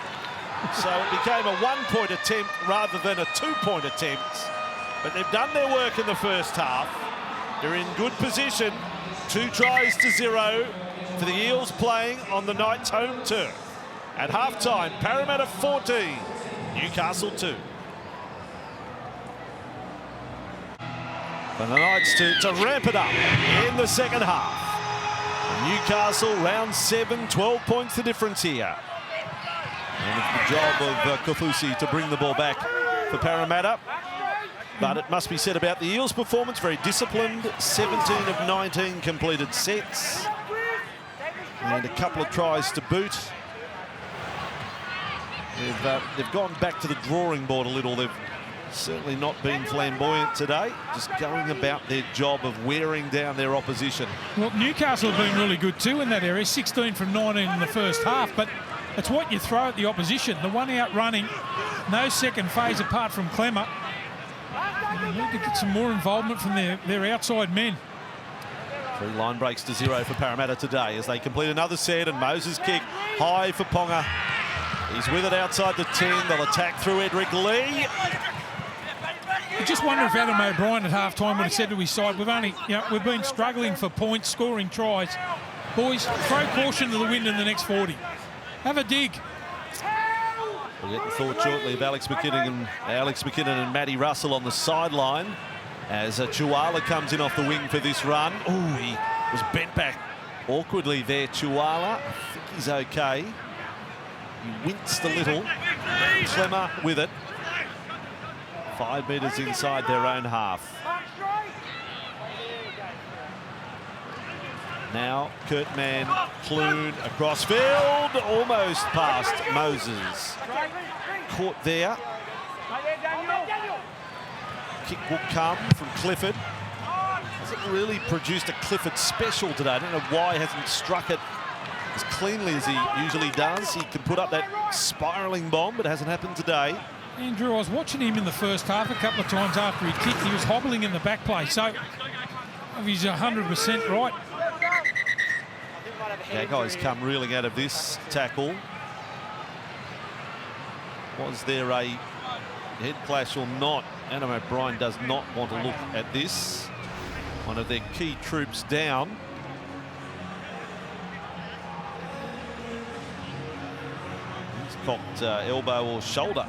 So it became a 1-point attempt rather than a 2-point attempt. But they've done their work in the first half. They're in good position. 2 tries to 0 for the Eels playing on the Knights' home turf. At half-time, Parramatta 14, Newcastle 2. For the Knights to ramp it up in the second half. Newcastle, round 7, 12 points the difference here. And it's the job of Kofusi to bring the ball back for Parramatta. But it must be said about the Eels' performance, very disciplined, 17 of 19 completed sets. And a couple of tries to boot. They've gone back to the drawing board a little. They've certainly not been flamboyant today, just going about their job of wearing down their opposition. Well, Newcastle have been really good too in that area, 16 from 19 in the first half, but it's what you throw at the opposition. The one out running, no second phase apart from Clemmer. They need to get some more involvement from their outside men. 3 line breaks to 0 for Parramatta today as they complete another set, and Moses kick high for Ponga. He's with it outside the 10. They'll attack through Edric Lee. I just wonder if Adam O'Brien at half-time would have said to his side, we've been struggling for points, scoring tries. Boys, throw caution to the wind in the next 40. Have a dig. We'll get the thought shortly of Alex McKinnon and Matty Russell on the sideline as Chuala comes in off the wing for this run. Oh, he was bent back awkwardly there, Chuala. I think he's okay. He winced a little. Clemmer with it. 5 metres inside their own half. Now Kurt Mann, Clune across field, almost past Moses. Caught there. Kick will come from Clifford. Hasn't really produced a Clifford special today. I don't know why he hasn't struck it as cleanly as he usually does. He can put up that spiralling bomb, but it hasn't happened today. Andrew, I was watching him in the first half a couple of times after he kicked. He was hobbling in the back play, so if he's 100% right. Gagai's come reeling out of this tackle. Was there a head clash or not? Adam O'Brien does not want to look at this. One of their key troops down. He's cocked elbow or shoulder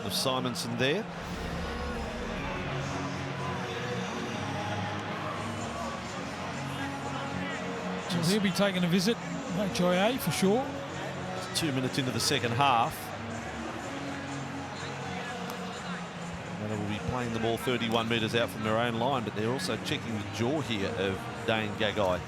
of Simonson there. So he'll be taking a visit, HIA for sure. 2 minutes into the second half. And they will be playing the ball 31 metres out from their own line, but they're also checking the jaw here of Dane Gagai.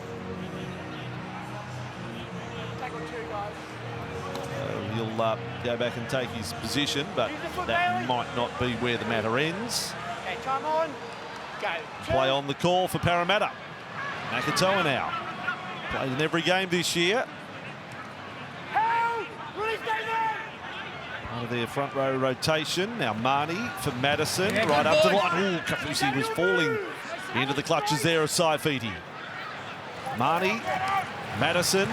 He'll go back and take his position, but that might not be where the matter ends. Okay, time on. Go. Play on the call for Parramatta. Makatoa now. Played in every game this year. Part of their front row rotation. Now Marnie for Madison, right up to the line. Ooh, Kafusi was falling into the clutches there of Saifiti. Marnie, Madison,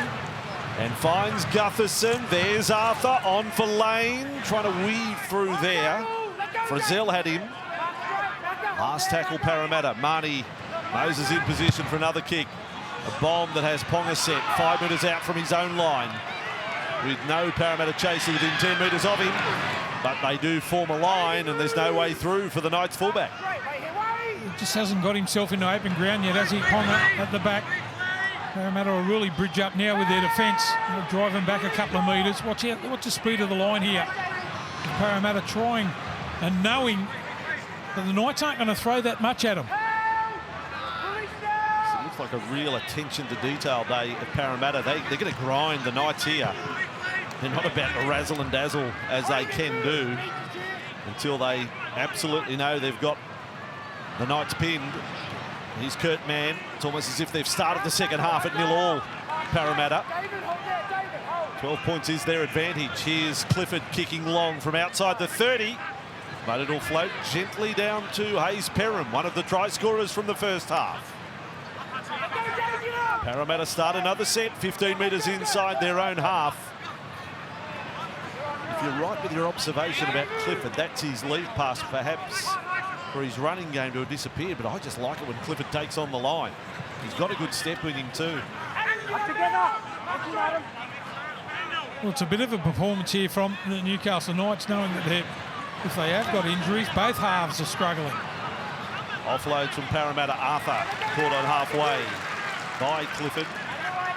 and finds Gutherson. There's Arthur on for Lane, trying to weave through there. Frizzell had him. Last tackle Parramatta. Marnie, Moses in position for another kick. A bomb that has Ponga set 5 metres out from his own line, with no Parramatta chaser within 10 metres of him. But they do form a line, and there's no way through for the Knights fullback. He just hasn't got himself into open ground yet, has he? Ponga at the back. Parramatta will really bridge up now with their defence. They'll drive him back a couple of metres. Watch out, watch the speed of the line here. Parramatta trying and knowing that the Knights aren't going to throw that much at them. It looks like a real attention to detail day at Parramatta. They're going to grind the Knights here. They're not about to razzle and dazzle as they can do until they absolutely know they've got the Knights pinned. Here's Kurt Mann. It's almost as if they've started the second half at 0-0. Parramatta. 12 points is their advantage. Here's Clifford kicking long from outside the 30. But it'll float gently down to Hayes Perham, one of the try scorers from the first half. Parramatta start another set, 15 metres inside their own half. If you're right with your observation about Clifford, that's his lead pass perhaps for his running game to have disappeared, but I just like it when Clifford takes on the line. He's got a good step with him too. Well, it's a bit of a performance here from the Newcastle Knights, knowing that if they have got injuries, both halves are struggling. Offloads from Parramatta. Arthur caught on halfway by Clifford.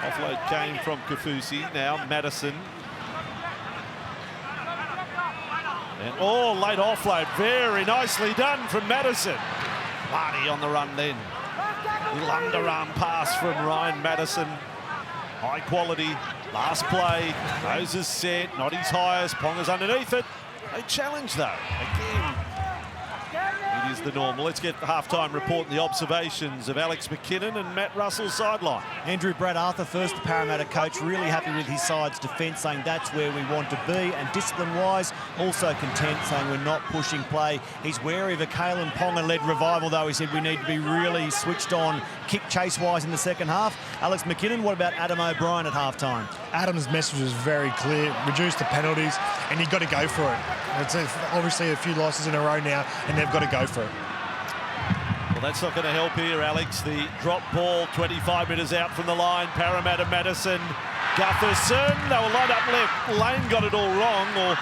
Offload came from Kafusi. Now Madison. And late offload. Very nicely done from Madison. Marty on the run then. Little underarm pass from Ryan Madison. High quality. Last play. Moses set. Not his highest. Ponga's underneath it. A challenge though. Again, it is the normal. Let's get the halftime report and the observations of Alex McKinnon and Matt Russell's sideline. Andrew Brad Arthur, first the Parramatta coach, really happy with his side's defence, saying that's where we want to be. And discipline-wise, also content, saying we're not pushing play. He's wary of a Kalen Ponga-led revival, though. He said we need to be really switched on kick chase-wise in the second half. Alex McKinnon, what about Adam O'Brien at halftime? Adam's message was very clear: reduce the penalties, and you've got to go for it. It's obviously a few losses in a row now, and they've got to go for it. Well, that's not going to help here, Alex. The drop ball, 25 metres out from the line. Parramatta, Madison, Gutherson. They were lined up left. Lane got it all wrong, or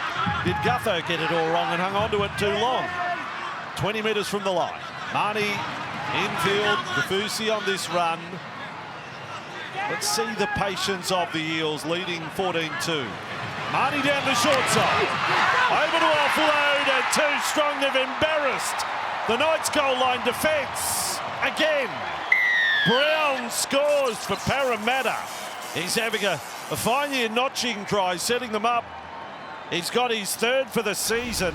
did Gutho get it all wrong and hung on to it too long? 20 metres from the line. Marnie infield, Kafusi on this run. Let's see the patience of the Eels, leading 14-2. Marnie down the short side. Over to offload. metre too strong. They've embarrassed the Knights goal line defence again. Brown scores for Parramatta. He's having a fine year notching tries, setting them up. He's got his third for the season,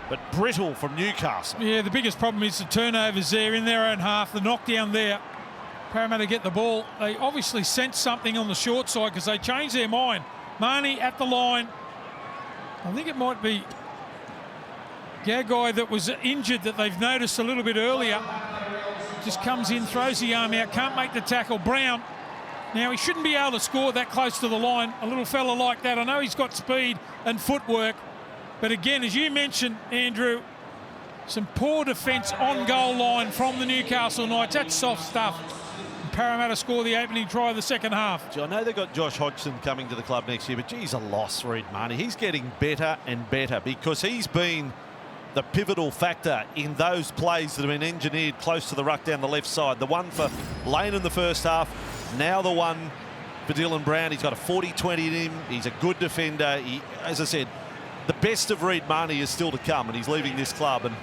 but brittle from Newcastle. Yeah, the biggest problem is the turnovers there in their own half, the knockdown there. Parramatta get the ball. They obviously sense something on the short side because they changed their mind. Marnie at the line. I think it might be Gagai that was injured that they've noticed a little bit earlier. Just comes in, throws the arm out, can't make the tackle. Brown. Now, he shouldn't be able to score that close to the line. A little fella like that. I know he's got speed and footwork. But again, as you mentioned, Andrew, some poor defence on goal line from the Newcastle Knights. That's soft stuff. And Parramatta score the opening try of the second half. I know they've got Josh Hodgson coming to the club next year, but geez, a loss, Reid Marnie. He's getting better and better because he's been the pivotal factor in those plays that have been engineered close to the ruck down the left side. The one for Lane in the first half, now the one for Dylan Brown. He's got a 40-20 in him. He's a good defender. He, as I said, the best of Reid Marnie is still to come, and he's leaving this club, and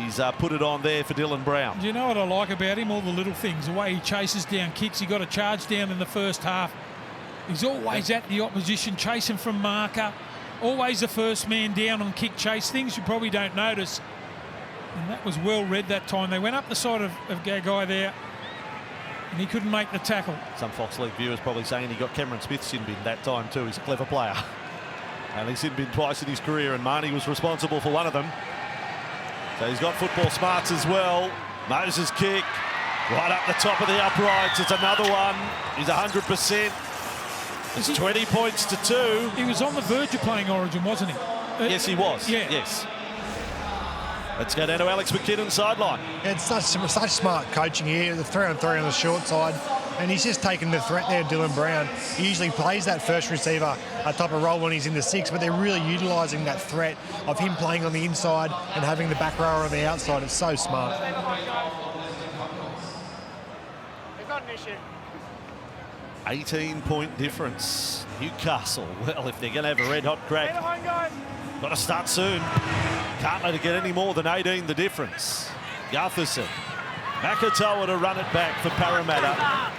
he's put it on there for Dylan Brown. Do you know what I like about him? All the little things, the way he chases down kicks. He got a charge down in the first half. He's always at the opposition, chasing from marker. Always the first man down on kick chase, things you probably don't notice. And that was well read that time. They went up the side of Gagai there, and he couldn't make the tackle. Some Fox League viewers probably saying he got Cameron Smith's sin bin that time too. He's a clever player. And he's sin bin twice in his career, and Marnie was responsible for one of them. So he's got football smarts as well. Moses kick, right up the top of the uprights. It's another one. He's 100%. It's 20 points to 2. He was on the verge of playing Origin, wasn't he? Yes, he was. Yeah. Yes. Let's go down to Alex McKinnon sideline. It's such smart coaching here. The 3-on-3 on the short side. And he's just taken the threat there, Dylan Brown. He usually plays that first receiver type of role when he's in the 6, but they're really utilising that threat of him playing on the inside and having the back rower on the outside. It's so smart. It's not an issue. 18-point difference. Newcastle, well, if they're going to have a red-hot crack, got to start soon. Can't let it get any more than 18, the difference. Gutherson. Makatoa to run it back for Parramatta.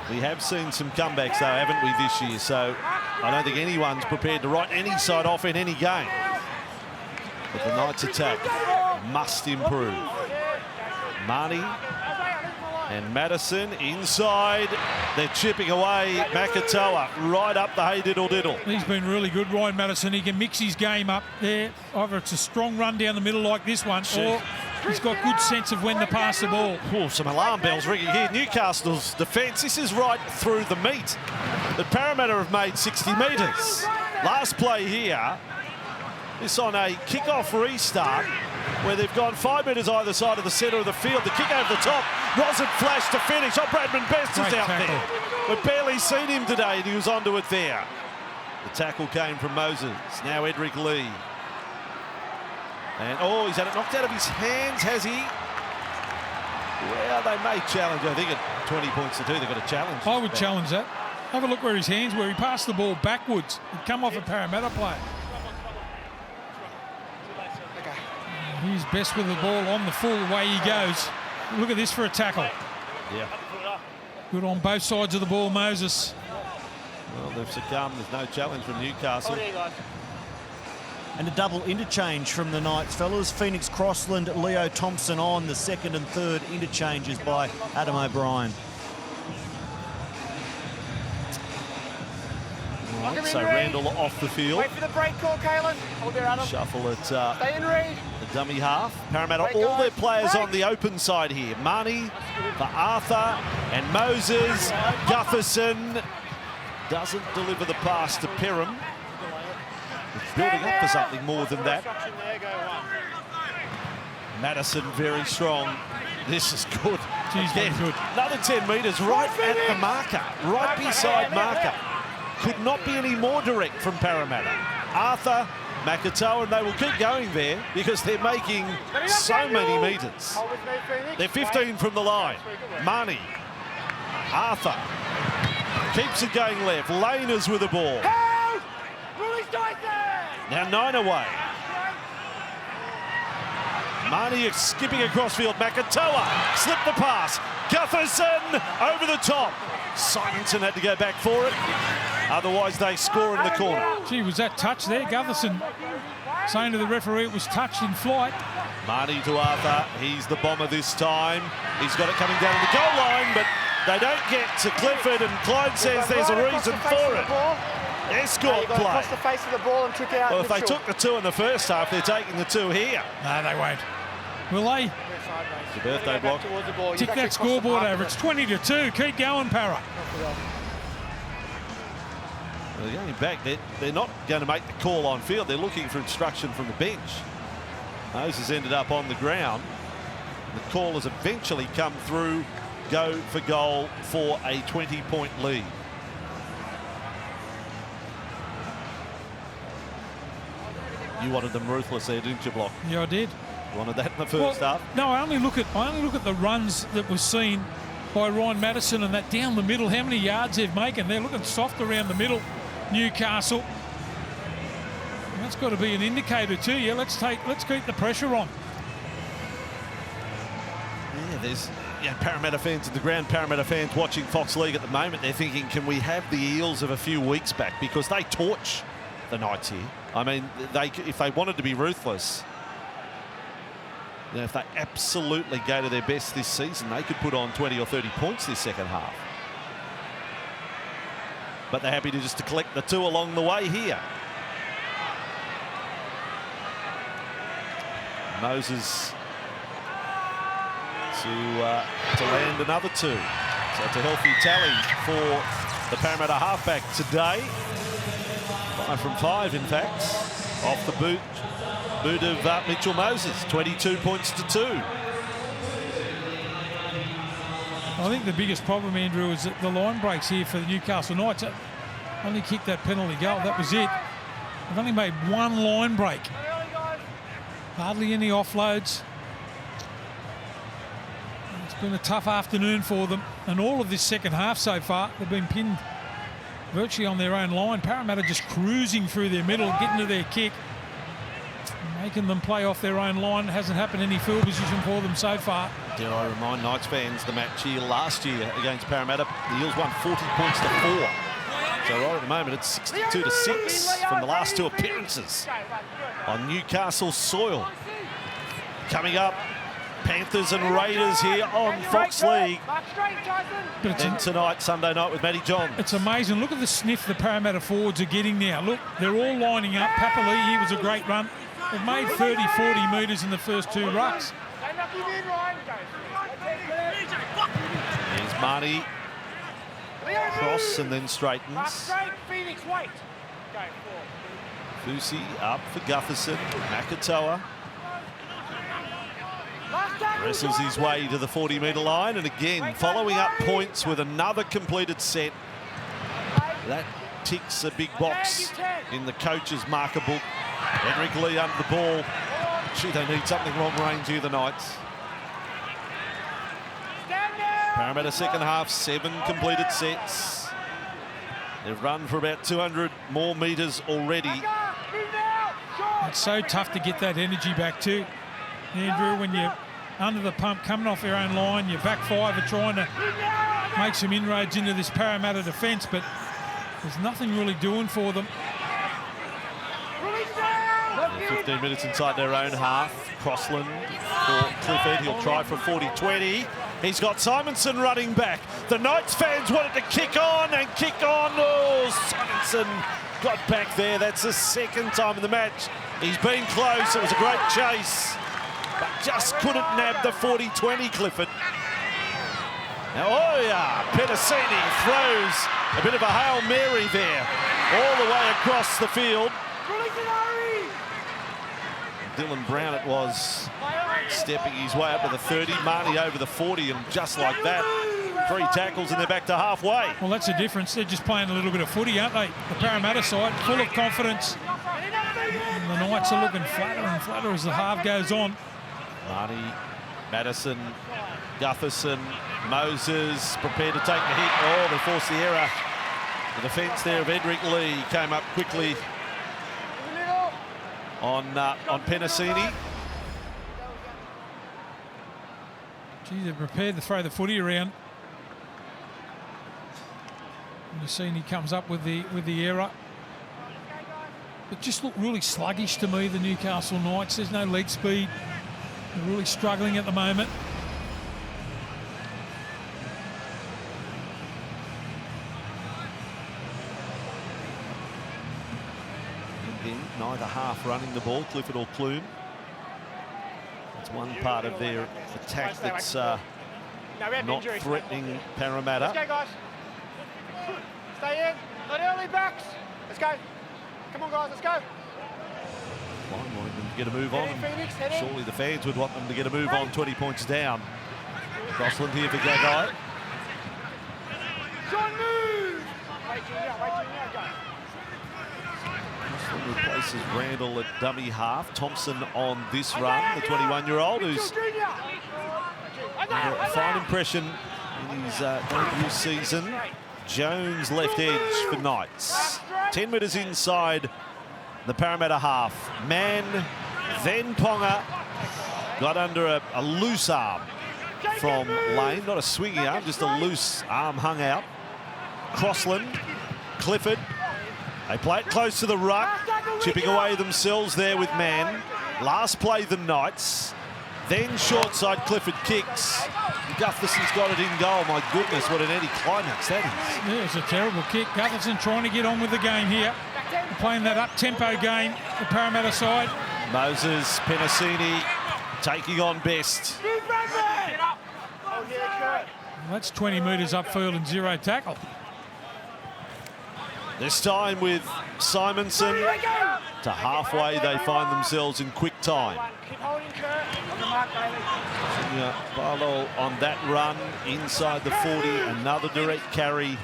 We have seen some comebacks, though, haven't we, this year? So I don't think anyone's prepared to write any side off in any game. But the Knights' attack must improve. Marnie and Madison inside. They're chipping away. Makatoa right up the hey-diddle-diddle. He's been really good, Ryan Madison. He can mix his game up there. Either it's a strong run down the middle like this one, or he's got good sense of when to pass the ball. Oh, some alarm bells ringing here. Newcastle's defence. This is right through the meat. The Parramatta have made 60 metres. Last play here. This on a kick-off restart where they've gone 5 metres either side of the centre of the field. The kick over the top. Wasn't flash to finish. Oh, Bradman Best is out there. We've barely seen him today, and he was onto it there. The tackle came from Moses. Now Edric Lee. And, oh, he's had it knocked out of his hands, has he? Well, they may challenge. I think at 20 points to 2, they've got a challenge. I would challenge that. Have a look where his hands were. He passed the ball backwards. He'd come off a Parramatta player. He's best with the ball on the full way he goes. Look at this for a tackle. Yeah. Good on both sides of the ball, Moses. Well, they've succumbed. There's no challenge from Newcastle. And a double interchange from the Knights, fellas. Phoenix Crossland, Leo Thompson on. The second and third interchanges by Adam O'Brien. Right, so Randall off the field. Wait for the break call, Kalen. Hold there, Adam. Shuffle it. Stay in, Reid. The dummy half. Parramatta, Break, all guys. their players Break. on the open side here. Marnie for Arthur and Moses. Gutherson doesn't deliver the pass to Perham. It's building up for something more than that. Madison very strong. This is good. Jeez, Again, good. another 10 metres right at the marker, right beside marker. Could not be any more direct from Parramatta. Arthur, Makatoa, and they will keep going there because they're making so many metres. They're 15 from the line. Marnie, Arthur, keeps it going left. Laners with the ball. Release Dyson! Now 9 away. Marnie skipping across field. Makatoa slipped the pass. Gutherson over the top. Simonson had to go back for it. Otherwise, they score in the corner. Gee, was that touch there? Gutherson saying to the referee it was touched in flight. Marnie to Arthur. He's the bomber this time. He's got it coming down to the goal line, but they don't get to Clifford, and Clyde says there's a reason for it. Escort play. Across the face of the ball and took out. Well, if they took the 2 in the first half, they're taking the 2 here. No, they won't. Will they? The birthday block. Tick that scoreboard over. It's 20-2. Keep going, Para. Well, going back, they're not going to make the call on field. They're looking for instruction from the bench. Moses ended up on the ground. The call has eventually come through. Go for goal for a 20-point lead. You wanted them ruthless there, didn't you, Block? Yeah, I did. You wanted that in the first half? No, I only look at the runs that were seen by Ryan Madison and that down the middle. How many yards they've making? They're looking soft around the middle, Newcastle. And that's got to be an indicator to you. Let's keep the pressure on. Yeah, there's Parramatta fans at the ground, Parramatta fans watching Fox League at the moment. They're thinking, can we have the Eels of a few weeks back? Because they torch the Knights here. I mean, if they wanted to be ruthless, if they absolutely go to their best this season, they could put on 20 or 30 points this second half. But they're happy to just collect the 2 along the way here. Moses to land another 2. So it's a healthy tally for the Parramatta halfback today. 5 from 5, in fact, off the boot of Mitchell Moses. 22 points to 2. I think the biggest problem, Andrew, is that the line breaks here for the Newcastle Knights. Only kicked that penalty goal. That was it. They've only made 1 line break. Hardly any offloads. It's been a tough afternoon for them. And all of this second half so far, they've been pinned virtually on their own line. Parramatta just cruising through their middle, getting to their kick, making them play off their own line. It hasn't happened any field position for them so far. Dare I remind Knights fans the match here last year against Parramatta, the Eels won 40 points to 4. So right at the moment it's 62 to 6 from the last 2 appearances on Newcastle soil. Coming up, Panthers and Raiders here on Fox League. But then tonight, Sunday night with Matty Johns. It's amazing. Look at the sniff the Parramatta forwards are getting now. Look, they're all lining up. Papali'i was a great run. They've made 30, 40 metres in the first 2 rucks. Here's Marnie. Cross and then straightens. Fusi up for Gutherson. Makatoa wrestles his way to the 40-metre line, and again following up points with another completed set. That ticks a big box in the coach's marker book. Henrik Lee under the ball. Gee, they need something long range here, the Knights. Parramatta second half, 7 completed sets. They've run for about 200 more metres already. It's so tough to get that energy back too, Andrew, when you're under the pump, coming off your own line. Your back 5 are trying to make some inroads into this Parramatta defence, but there's nothing really doing for them. 15 minutes inside their own half. Crossland for Clifford. He'll try for 40-20. He's got Simonson running back. The Knights fans wanted to kick on and kick on. Oh, Simonson got back there. That's the 2nd time in the match. He's been close. It was a great chase, but just couldn't nab the 40-20, Clifford. Now, oh yeah, Petticini throws a bit of a Hail Mary there, all the way across the field. Dylan Brown it was, stepping his way up to the 30, Marnie over the 40, and just like that, 3 tackles and they're back to halfway. Well, that's the difference. They're just playing a little bit of footy, aren't they? The Parramatta side, full of confidence. And the Knights are looking flatter and flatter as the half goes on. Marnie, Madison, Gutherson, Moses prepared to take the hit. Oh, they forced the error. The defence there of Edric Lee came up quickly on Penasini. Gee, they're prepared to throw the footy around. Penasini comes up with the error. It just looked really sluggish to me, the Newcastle Knights. There's no leg speed. They're really struggling at the moment. Neither half running the ball, Clifford or Clune. That's one part of their attack that's not threatening Parramatta. Let's go, guys. Stay in. Not early backs. Let's go. Come on, guys. Let's go. Line wanting them to get a move on. Phoenix, Surely the fans would want them to get a move on. 20 points down. Crossland here for Gagai. John, move. Wait, Junior. Go. Replaces Randall at dummy half. Thompson on this run, the 21-year-old, who's a fine impression in his debut season. Jones left edge for Knights. 10 metres inside the Parramatta half. Man, then Ponga got under a loose arm from Lane. Not a swinging arm, just a loose arm hung out. Crossland, Clifford. They play it close to the ruck, chipping away themselves there with Man. Last play, the Knights. Then short side, Clifford kicks. Gutherson's got it in goal. My goodness, what an anti-climax that is. Yeah, it's a terrible kick. Gutherson trying to get on with the game here. They're playing that up-tempo game, the Parramatta side. Moses, Penasini taking on Best. That's 20 metres upfield and 0 tackle. This time with Simonson to halfway, they find themselves in quick time. Barlow on that run inside the 40, another direct carry.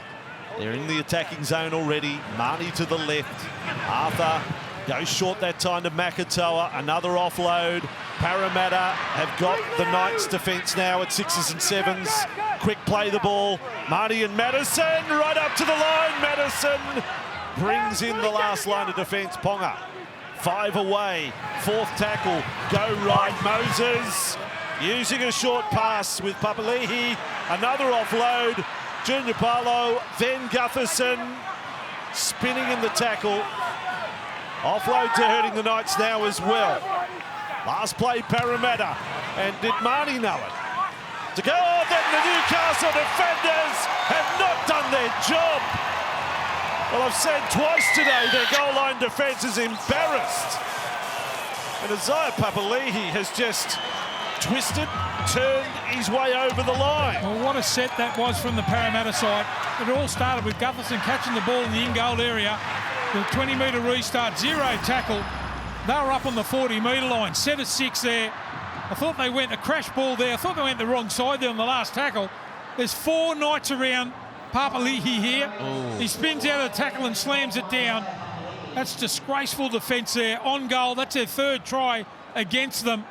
They're in the attacking zone already. Marnie to the left. Arthur goes short that time to Makatoa. Another offload. Parramatta have got the Knights defence now at 6s and 7s. Quick play the ball. Marnie and Madison right up to the line. Madison brings in the last line of defence. Ponga 5 away. 4th tackle. Go right. Moses using a short pass with Papali'i. Another offload. Junior Paulo, then Gutherson spinning in the tackle. Offloads are hurting the Knights now as well. Last play, Parramatta. And did Marnie know it? To go, then the Newcastle defenders have not done their job. Well, I've said twice today their goal line defence is embarrassed. And Isaiah Papali'i has just twisted, turned his way over the line. Well, what a set that was from the Parramatta side. It all started with Gutherson catching the ball in the in-goal area. The 20-metre restart, 0 tackle. They were up on the 40-metre line, set of 6 there. I thought they went a crash ball there. I thought they went the wrong side there on the last tackle. There's 4 Knights around Papali'i here. Oh. He spins out of the tackle and slams it down. That's disgraceful defence there. On goal, that's their 3rd try against them.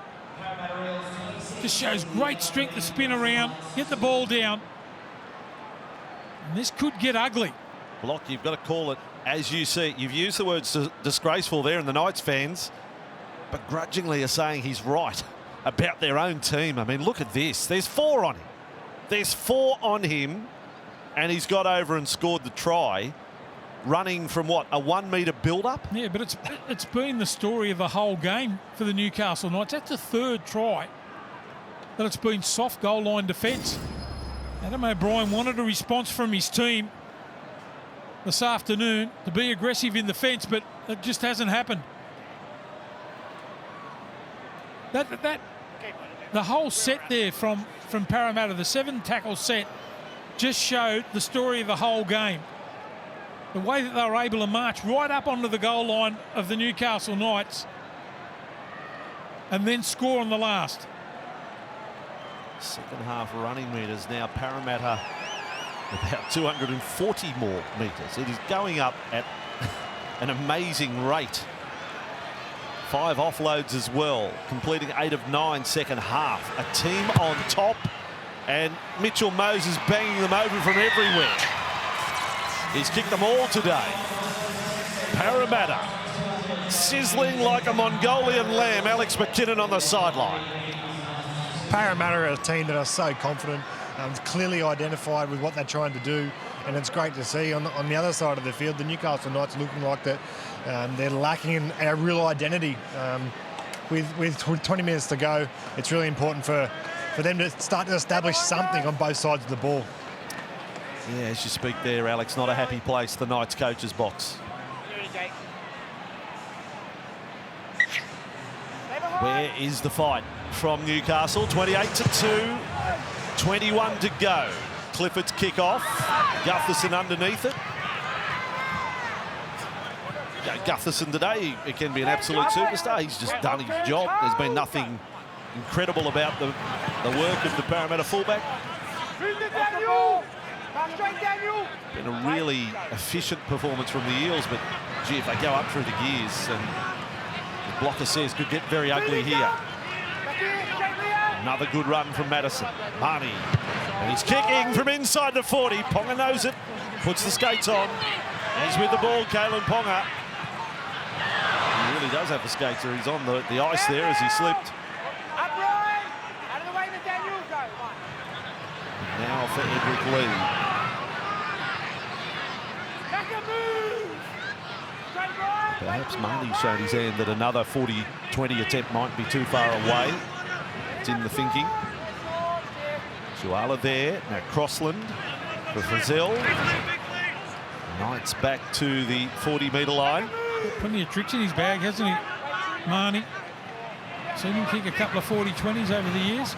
Just shows great strength to spin around, get the ball down. And this could get ugly. Block, you've got to call it as you see it. You've used the words disgraceful there, and the Knights fans begrudgingly are saying he's right about their own team. I mean, look at this. There's 4 on him. There's 4 on him, and he's got over and scored the try, running from what, a 1-metre build-up? Yeah, but it's been the story of the whole game for the Newcastle Knights. That's the 3rd try that it's been soft goal line defence. Adam O'Brien wanted a response from his team this afternoon to be aggressive in defence, but it just hasn't happened. The whole set there from Parramatta, the 7-tackle set, just showed the story of the whole game. The way that they were able to march right up onto the goal line of the Newcastle Knights and then score on the last. Second half running metres now. Parramatta about 240 more metres. It is going up at an amazing rate. 5 offloads as well, completing 8 of 9 second half. A team on top, and Mitchell Moses banging them over from everywhere. He's kicked them all today. Parramatta Sizzling like a Mongolian lamb, Alex McKinnon on the sideline. Parramatta are a team that are so confident, clearly identified with what they're trying to do, and it's great to see. On the other side of the field, the Newcastle Knights looking like that they're lacking in a real identity. With 20 minutes to go, it's really important for them to start to establish something on both sides of the ball. Yeah, as you speak there, Alex, not a happy place, the Knights coach's box. Where is the fight from Newcastle? 28-2, 21 to go. Clifford's kick off, Gutherson underneath it. Gutherson today, it can be an absolute superstar. He's just done his job. There's been nothing incredible about the work of the Parramatta fullback. Been a really efficient performance from the Eels, but gee, if they go up through the gears, and the blocker says could get very ugly here. Another good run from Madison. Marnie, and he's kicking from inside the 40. Ponga knows it, puts the skates on. He's with the ball, Kalen Ponga. He really does have the skates, or he's on the ice there as he slipped. Now for Edric Lee. Perhaps Marnie showed his hand that another 40-20 attempt might be too far away. It's in the thinking. Shuala there. Now Crossland for Frizzell. Knights back to the 40-metre line. Plenty of tricks in his bag, hasn't he, Marnie? Seen him kick a couple of 40-20s over the years.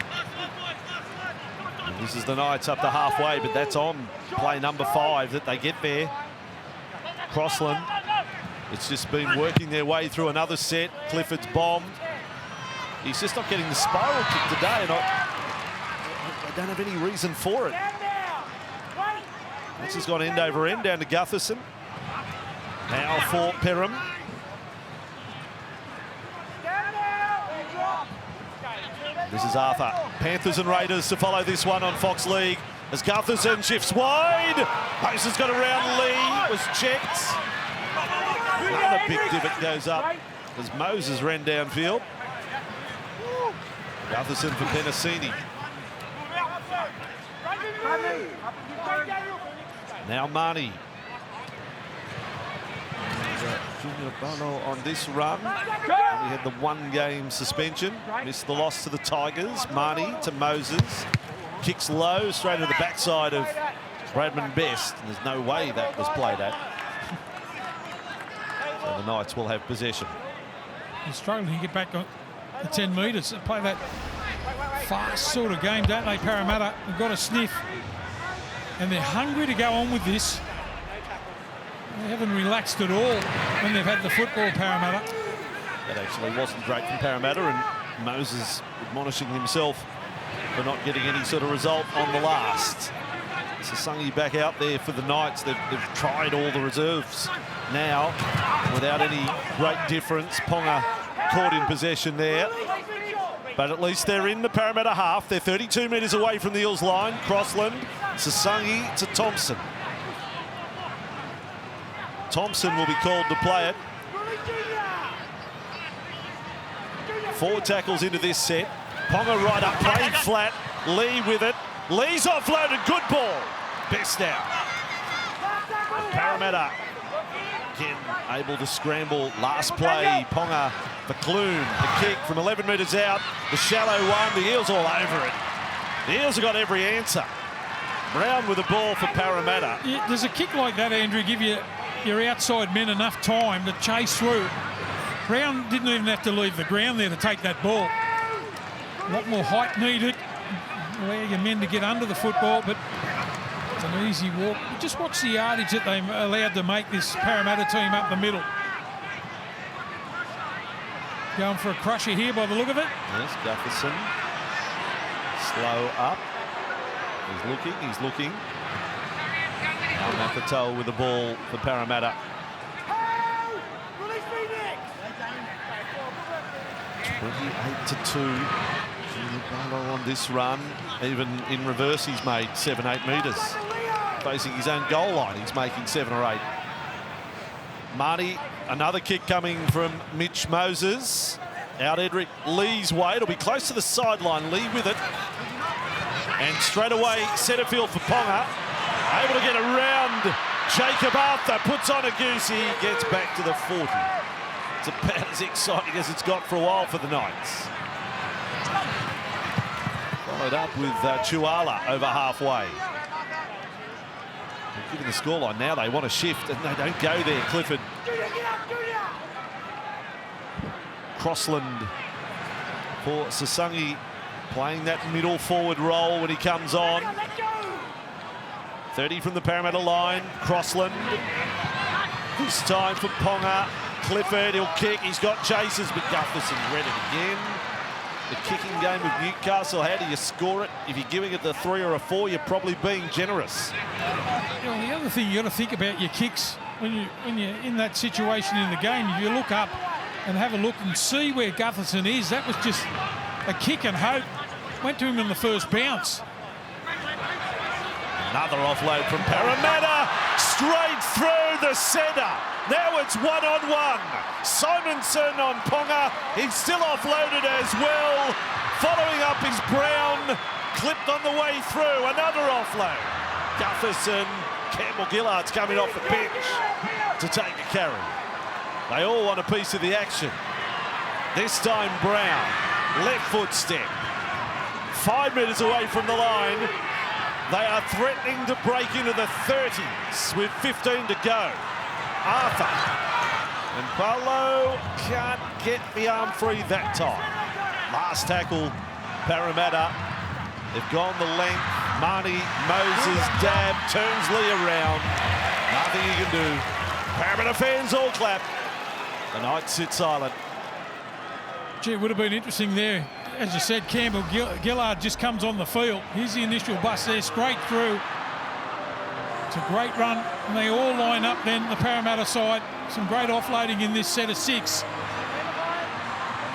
This is the Knights up to halfway, but that's on play number 5 that they get there. Crossland. It's just been working their way through another set. Clifford's bombed. He's just not getting the spiral kick today, and I don't have any reason for it. This has gone end over end down to Gutherson. Now for Perham. This is Arthur. Panthers and Raiders to follow this one on Fox League as Gutherson shifts wide. Mason's got around Lee. Was checked. Another big divot goes up as Moses ran downfield. Gutherson for Penasini. Now Marnie. Junior Bono on this run. Only had the 1-game suspension. Missed the loss to the Tigers. Marnie to Moses. Kicks low straight to the backside of Bradman Best. And there's no way that was played at. So the Knights will have possession. He's struggling to get back on the 10 metres. They play that fast sort of game, don't they, Parramatta? They've got a sniff. And they're hungry to go on with this. They haven't relaxed at all when they've had the football, Parramatta. That actually wasn't great from Parramatta, and Moses admonishing himself for not getting any sort of result on the last. Sasungi back out there for the Knights. They've tried all the reserves now without any great difference. Ponga caught in possession there. But at least they're in the Parramatta half. They're 32 metres away from the Eels line. Crossland, Sasungi to Thompson. Thompson will be called to play it. 4 tackles into this set. Ponga right up, played flat. Lee with it. Lee's offloaded, good ball. Best out. Parramatta again able to scramble. Last play, Ponga for Clune. The kick from 11 metres out. The shallow one, the Eels all over it. The Eels have got every answer. Brown with the ball for Parramatta. Yeah, there's a kick like that, Andrew, give you your outside men enough time to chase through. Brown didn't even have to leave the ground there to take that ball. A lot more height needed. Allow your men to get under the football, but it's an easy walk. Just watch the yardage that they're allowed to make this Parramatta team up the middle. Going for a crusher here by the look of it. Yes, Gutherson. Slow up. He's looking. Nakatoa with the ball for Parramatta. 28-2. On this run, even in reverse, he's made 7-8 metres. Facing his own goal line, he's making 7 or 8. Marnie, another kick coming from Mitch Moses. Out Edric Lee's way. It'll be close to the sideline. Lee with it. And straight away, centre field for Ponga. Able to get around Jacob Arthur. Puts on a goose. He gets back to the 40. It's about as exciting as it's got for a while for the Knights. Followed up with Chuala over halfway. Given the scoreline now, they want to shift and they don't go there. Clifford. Crossland for Sasungi, playing that middle forward role when he comes on. 30 from the Parramatta line. Crossland. This time for Ponga. Clifford, he'll kick. He's got chasers, but Gutherson's read it again. The kicking game of Newcastle, how do you score it? If you're giving it the 3 or a 4, you're probably being generous. You know, the other thing you got to think about your kicks when you're in that situation in the game. If you look up and have a look and see where Gutherson is, that was just a kick and hope. Went to him in the first bounce. Another offload from Parramatta, straight through the centre. Now it's one-on-one. Simonson on Ponga. He's still offloaded as well. Following up is Brown. Clipped on the way through. Another offload. Gutherson. Campbell Gillard's coming off the bench to take a carry. They all want a piece of the action. This time Brown. Left foot step. 5 metres away from the line. They are threatening to break into the 30s with 15 to go. Arthur. And Paulo can't get the arm free that time. Last tackle, Parramatta. They've gone the length. Marnie, Moses, dab, turns Lee around. Nothing he can do. Parramatta fans all clap. The Knights sit silent. Gee, it would have been interesting there. As you said, Campbell Gillard just comes on the field. Here's the initial bust there, straight through. It's a great run, and they all line up then, the Parramatta side. Some great offloading in this set of 6.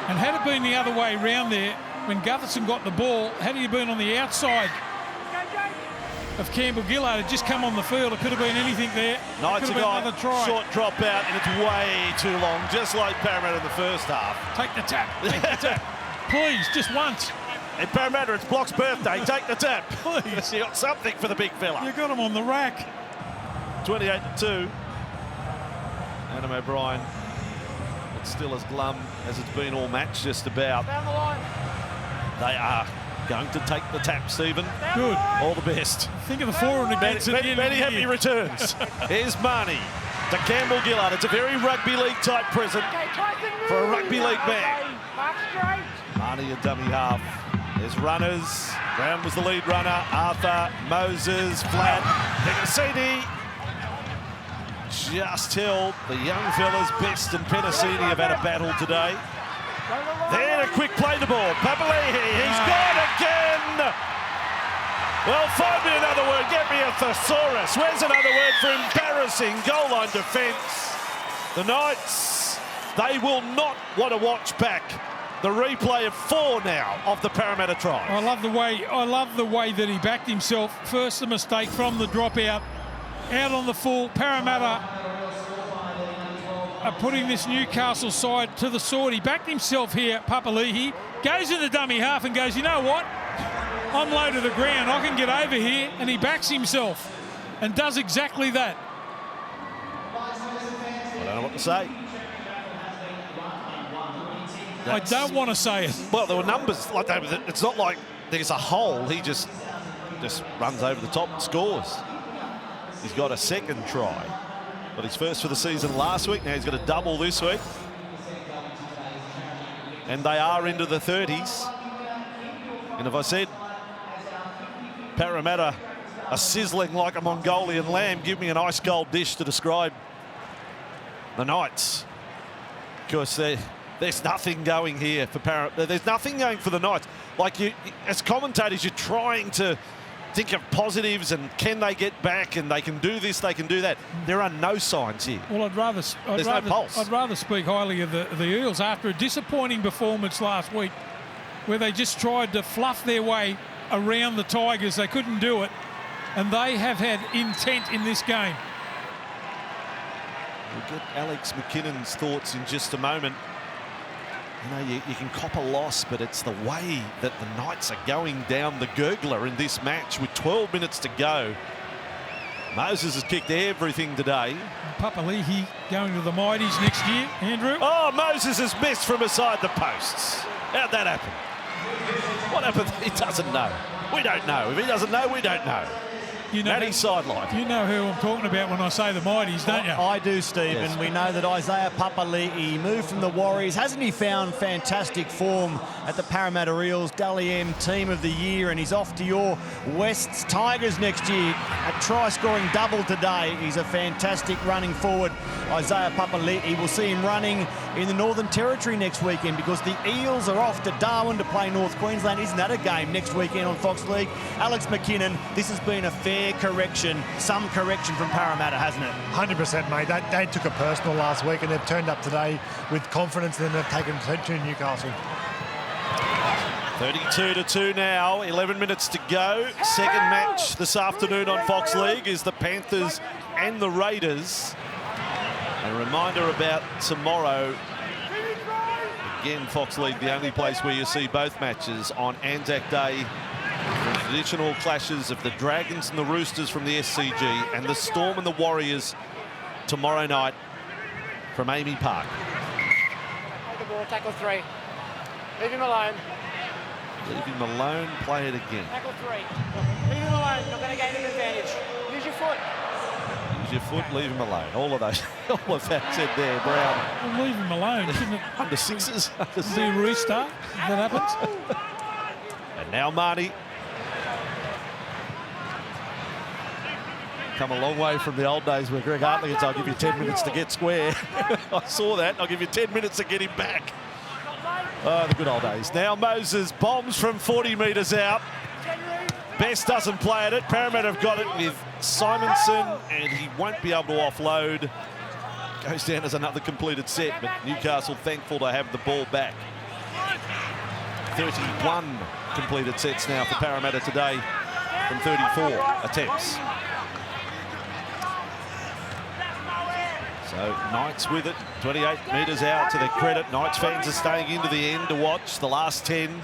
And had it been the other way round there, when Gutherson got the ball, had he been on the outside of Campbell Gillard, had just come on the field, it could have been anything there. Knights have got short drop out, and it's way too long, just like Parramatta in the first half. Take the tap, take the tap. Please, just once. In Parramatta, it's Block's birthday. Take the tap. Please. You got something for the big fella. You got him on the rack. 28-2. Adam O'Brien. It's still as glum as it's been all match, just about. Down the line. They are going to take the tap, Stephen. Good. All the best. Think of the for and against at the end of the happy year. returns. Here's Marnie to Campbell Gillard. It's a very rugby league type present for a rugby league man. Mark straight. Marnie a dummy half. There's runners. Brown was the lead runner. Arthur, Moses, flat. Penasini just held. The young fellas, Best and Penasini, have had a battle today. Then a quick play to ball. Papali'i, he's gone again. Well, find me another word. Get me a thesaurus. Where's another word for embarrassing goal line defence? The Knights, they will not want to watch back the replay of 4 now of the Parramatta try. I love the way that he backed himself. First the mistake from the dropout. Out on the full. Parramatta are putting this Newcastle side to the sword. He backed himself here, Papali'i. Goes in the dummy half and goes, you know what? I'm low to the ground. I can get over here. And he backs himself and does exactly that. I don't know what to say. I don't want to say it. Well, there were numbers like that. It's not like there's a hole. He just runs over the top and scores. He's got a second try. Got his first for the season last week. Now he's got a double this week. And they are into the 30s. And if I said Parramatta are sizzling like a Mongolian lamb, give me an ice cold dish to describe the Knights. Because there's nothing going here for Parramatta. There's nothing going for the Knights. Like, you, as commentators, you're trying to think of positives and can they get back and they can do this, they can do that. There are no signs here. Well, I'd rather speak highly of the Eels after a disappointing performance last week where they just tried to fluff their way around the Tigers. They couldn't do it, and they have had intent in this game. We'll get Alex McKinnon's thoughts in just a moment. You know, you can cop a loss, but it's the way that the Knights are going down the gurgler in this match with 12 minutes to go. Moses has kicked everything today. Papali'i going to the Mighties next year, Andrew. Oh, Moses has missed from beside the posts. How'd that happen? What happened? He doesn't know. We don't know. If he doesn't know, we don't know. You know, Matty's sideline. You know who I'm talking about when I say the Mighties, don't you? I do, Stephen. Yes. We know that Isaiah Papali'i moved from the Warriors. Hasn't he found fantastic form at the Parramatta Eels, Dally M Team of the Year, and he's off to your Wests Tigers next year. A try-scoring double today. He's a fantastic running forward, Isaiah Papali'i. We'll see him running in the Northern Territory next weekend because the Eels are off to Darwin to play North Queensland. Isn't that a game next weekend on Fox League? Alex McKinnon, this has been a fair correction, some correction from Parramatta, hasn't it? 100%, mate. They took it personal last week and they've turned up today with confidence, and then they've taken to Newcastle. 32-2 now, 11 minutes to go. Second match this afternoon on Fox League is the Panthers and the Raiders. A reminder about tomorrow. Again, Fox League, the only place where you see both matches on Anzac Day. The traditional clashes of the Dragons and the Roosters from the SCG and the Storm and the Warriors tomorrow night from Amy Park. Hold the ball, tackle 3. Leave him alone. Leave him alone, play it again. Tackle 3. Leave him alone, not going to gain an advantage. Use your foot. Use your foot, leave him alone. All of those, all of that said there, Brown. Well, leave him alone, shouldn't it? Under sixes. Be a restart if that happens. And now Marnie. Come a long way from the old days where Greg Hartley said, I'll give you 10 minutes to get square. I saw that. I'll give you 10 minutes to get him back. Oh, the good old days. Now Moses bombs from 40 metres out. Best doesn't play at it. Parramatta have got it with Simonson, and he won't be able to offload. Goes down as another completed set, but Newcastle thankful to have the ball back. 31 completed sets now for Parramatta today from 34 attempts. So Knights with it, 28 metres out to their credit. Knights fans are staying into the end to watch the last 10.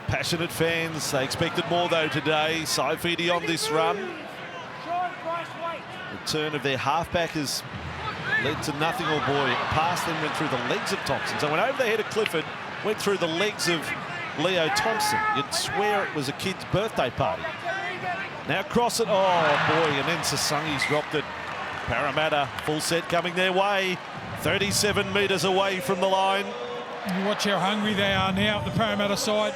Passionate fans, they expected more though today. Saifidi on this run. The turn of their halfback has led to nothing. Oh boy, a pass then went through the legs of Thompson. So went over the head of Clifford, went through the legs of Leo Thompson. You'd swear it was a kid's birthday party. Now cross it, oh boy, and then Sasangi's dropped it. Parramatta full set coming their way. 37 metres away from the line. You watch how hungry they are now at the Parramatta side.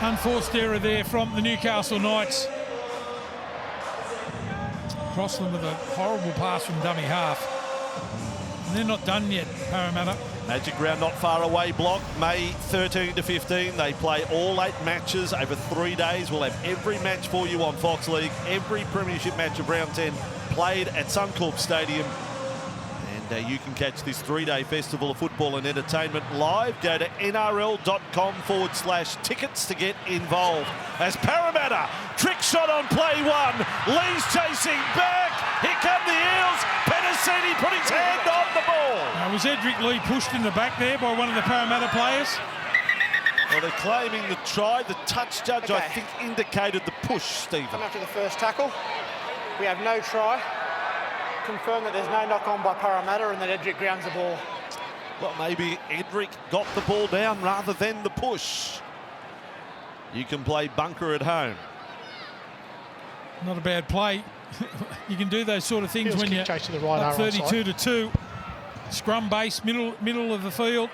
Unforced error there from the Newcastle Knights. Crossland with a horrible pass from dummy half. And they're not done yet, Parramatta. Magic round not far away block, May 13 to 15. They play all 8 matches over 3 days. We'll have every match for you on Fox League. Every premiership match of round 10 played at Suncorp Stadium. And you can catch this 3-day festival of football and entertainment live. Go to nrl.com/tickets to get involved. As Parramatta, trick shot on play 1. Lee's chasing back. Here come the Eels. Penasini put his hand on the ball. Now, was Edric Lee pushed in the back there by one of the Parramatta players? Well, they're claiming the try. The touch judge, Okay. I think, indicated the push, Stephen. Come after the first tackle. We have no try. Confirm that there's no knock-on by Parramatta and that Edric grounds the ball. Well, maybe Edric got the ball down rather than the push. You can play bunker at home. Not a bad play. You can do those sort of things when you're chase to the right, up arrow onside. 32-2. Scrum base, middle of the field.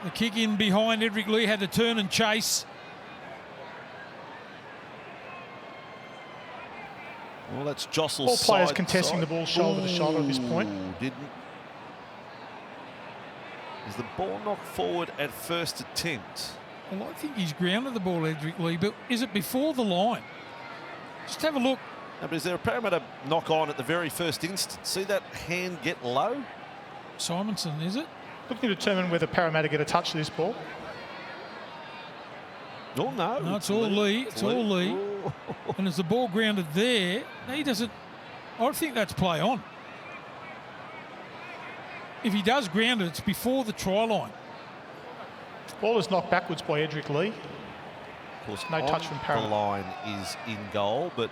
The kick in behind Edric Lee had to turn and chase. Well, that's Jostle's All players side contesting the ball shoulder to shoulder at this point. Didn't. Is the ball knocked forward at first attempt? Well, I think he's grounded the ball, Edric Lee, but is it before the line? Just have a look. No, but is there a Parramatta knock on at the very first instance? See that hand get low? Simonson, is it? Looking to determine whether Parramatta get a touch to this ball. Oh, no. No, it's all Lee. It's all Lee. Ooh. And as the ball grounded there, he doesn't. I think that's play on. if he does ground it, it's before the try line. Ball is knocked backwards by Edric Lee. Of course, No touch from the Parramatta. line is in goal, but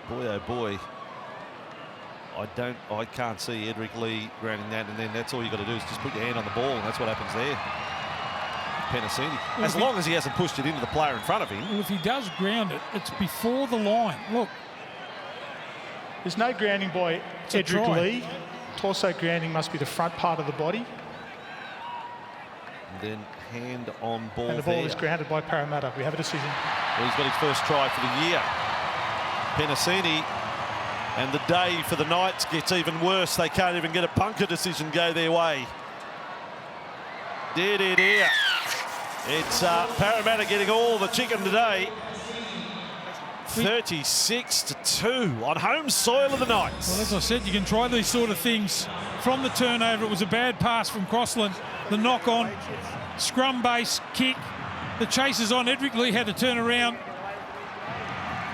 boy, oh boy, I can't see Edric Lee grounding that, and then that's all you got to do is just put your hand on the ball, and that's what happens there. Penasini, Well, as long as he hasn't pushed it into the player in front of him. Well, if he does ground it, it's before the line. Look, There's no grounding by a Edric try. Lee. Torso grounding must be the front part of the body. And then hand on ball And the ball there. is grounded by Parramatta. We have a decision. Well, he's got his first try for the year. Penasini, and the day for the Knights gets even worse. They can't even get a bunker decision go their way. Dear. It's Parramatta getting all the chicken today. 36-2 on home soil of the Knights. well, as I said, you can try these sort of things from the turnover. It was a bad pass from Crossland. The knock on, scrum base, kick. The chasers on. Edric Lee had to turn around.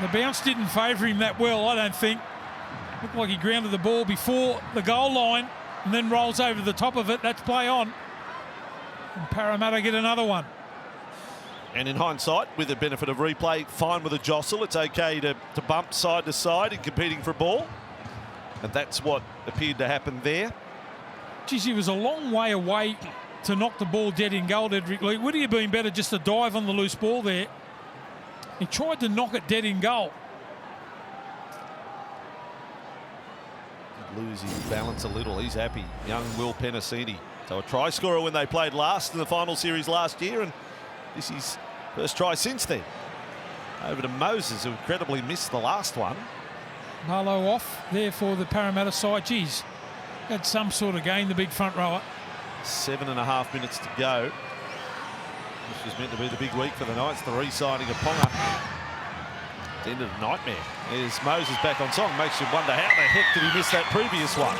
The bounce didn't favour him that well, I don't think. Looked like he grounded the ball before the goal line and then rolls over the top of it. That's play on. And Parramatta get another one. And in hindsight, with the benefit of replay, fine with a jostle. It's okay to bump side to side in competing for a ball. And that's what appeared to happen there. Geez, he was a long way away to knock the ball dead in goal, Edric Lee. Would he have been better just to dive on the loose ball there? He tried to knock it dead in goal. Lose his balance a little. He's happy. Young Will Penasini. So a try scorer when they played last in the final series last year, and this is his first try since then. Over to Moses, who incredibly missed the last one. Marlowe off there for the Parramatta side. Geez, had some sort of game, the big front rower. 7.5 minutes to go. This was meant to be the big week for the Knights. The re-signing of Ponga. The end of the nightmare. There's Moses back on song. Makes you wonder how the heck did he miss that previous one.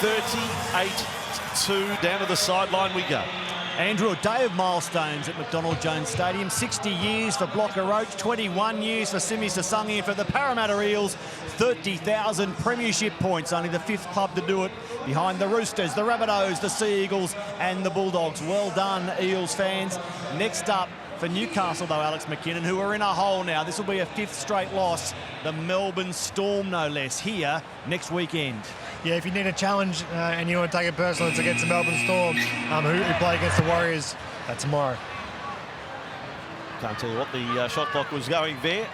38-2 down to the sideline we go. Andrew, a day of milestones at McDonald Jones Stadium. 60 years for Blocker Roach, 21 years for Simi Sasangi, and for the Parramatta Eels, 30,000 premiership points. Only the fifth club to do it, behind the Roosters, the Rabbitohs, the Sea Eagles and the Bulldogs. Well done, Eels fans. Next up for Newcastle, though, Alex McKinnon, who are in a hole now. This will be a fifth straight loss. The Melbourne Storm, no less, here next weekend. Yeah, if you need a challenge and you want to take it personal, it's against the Melbourne Storm, who play against the Warriors tomorrow. Can't tell you what the shot clock was going there.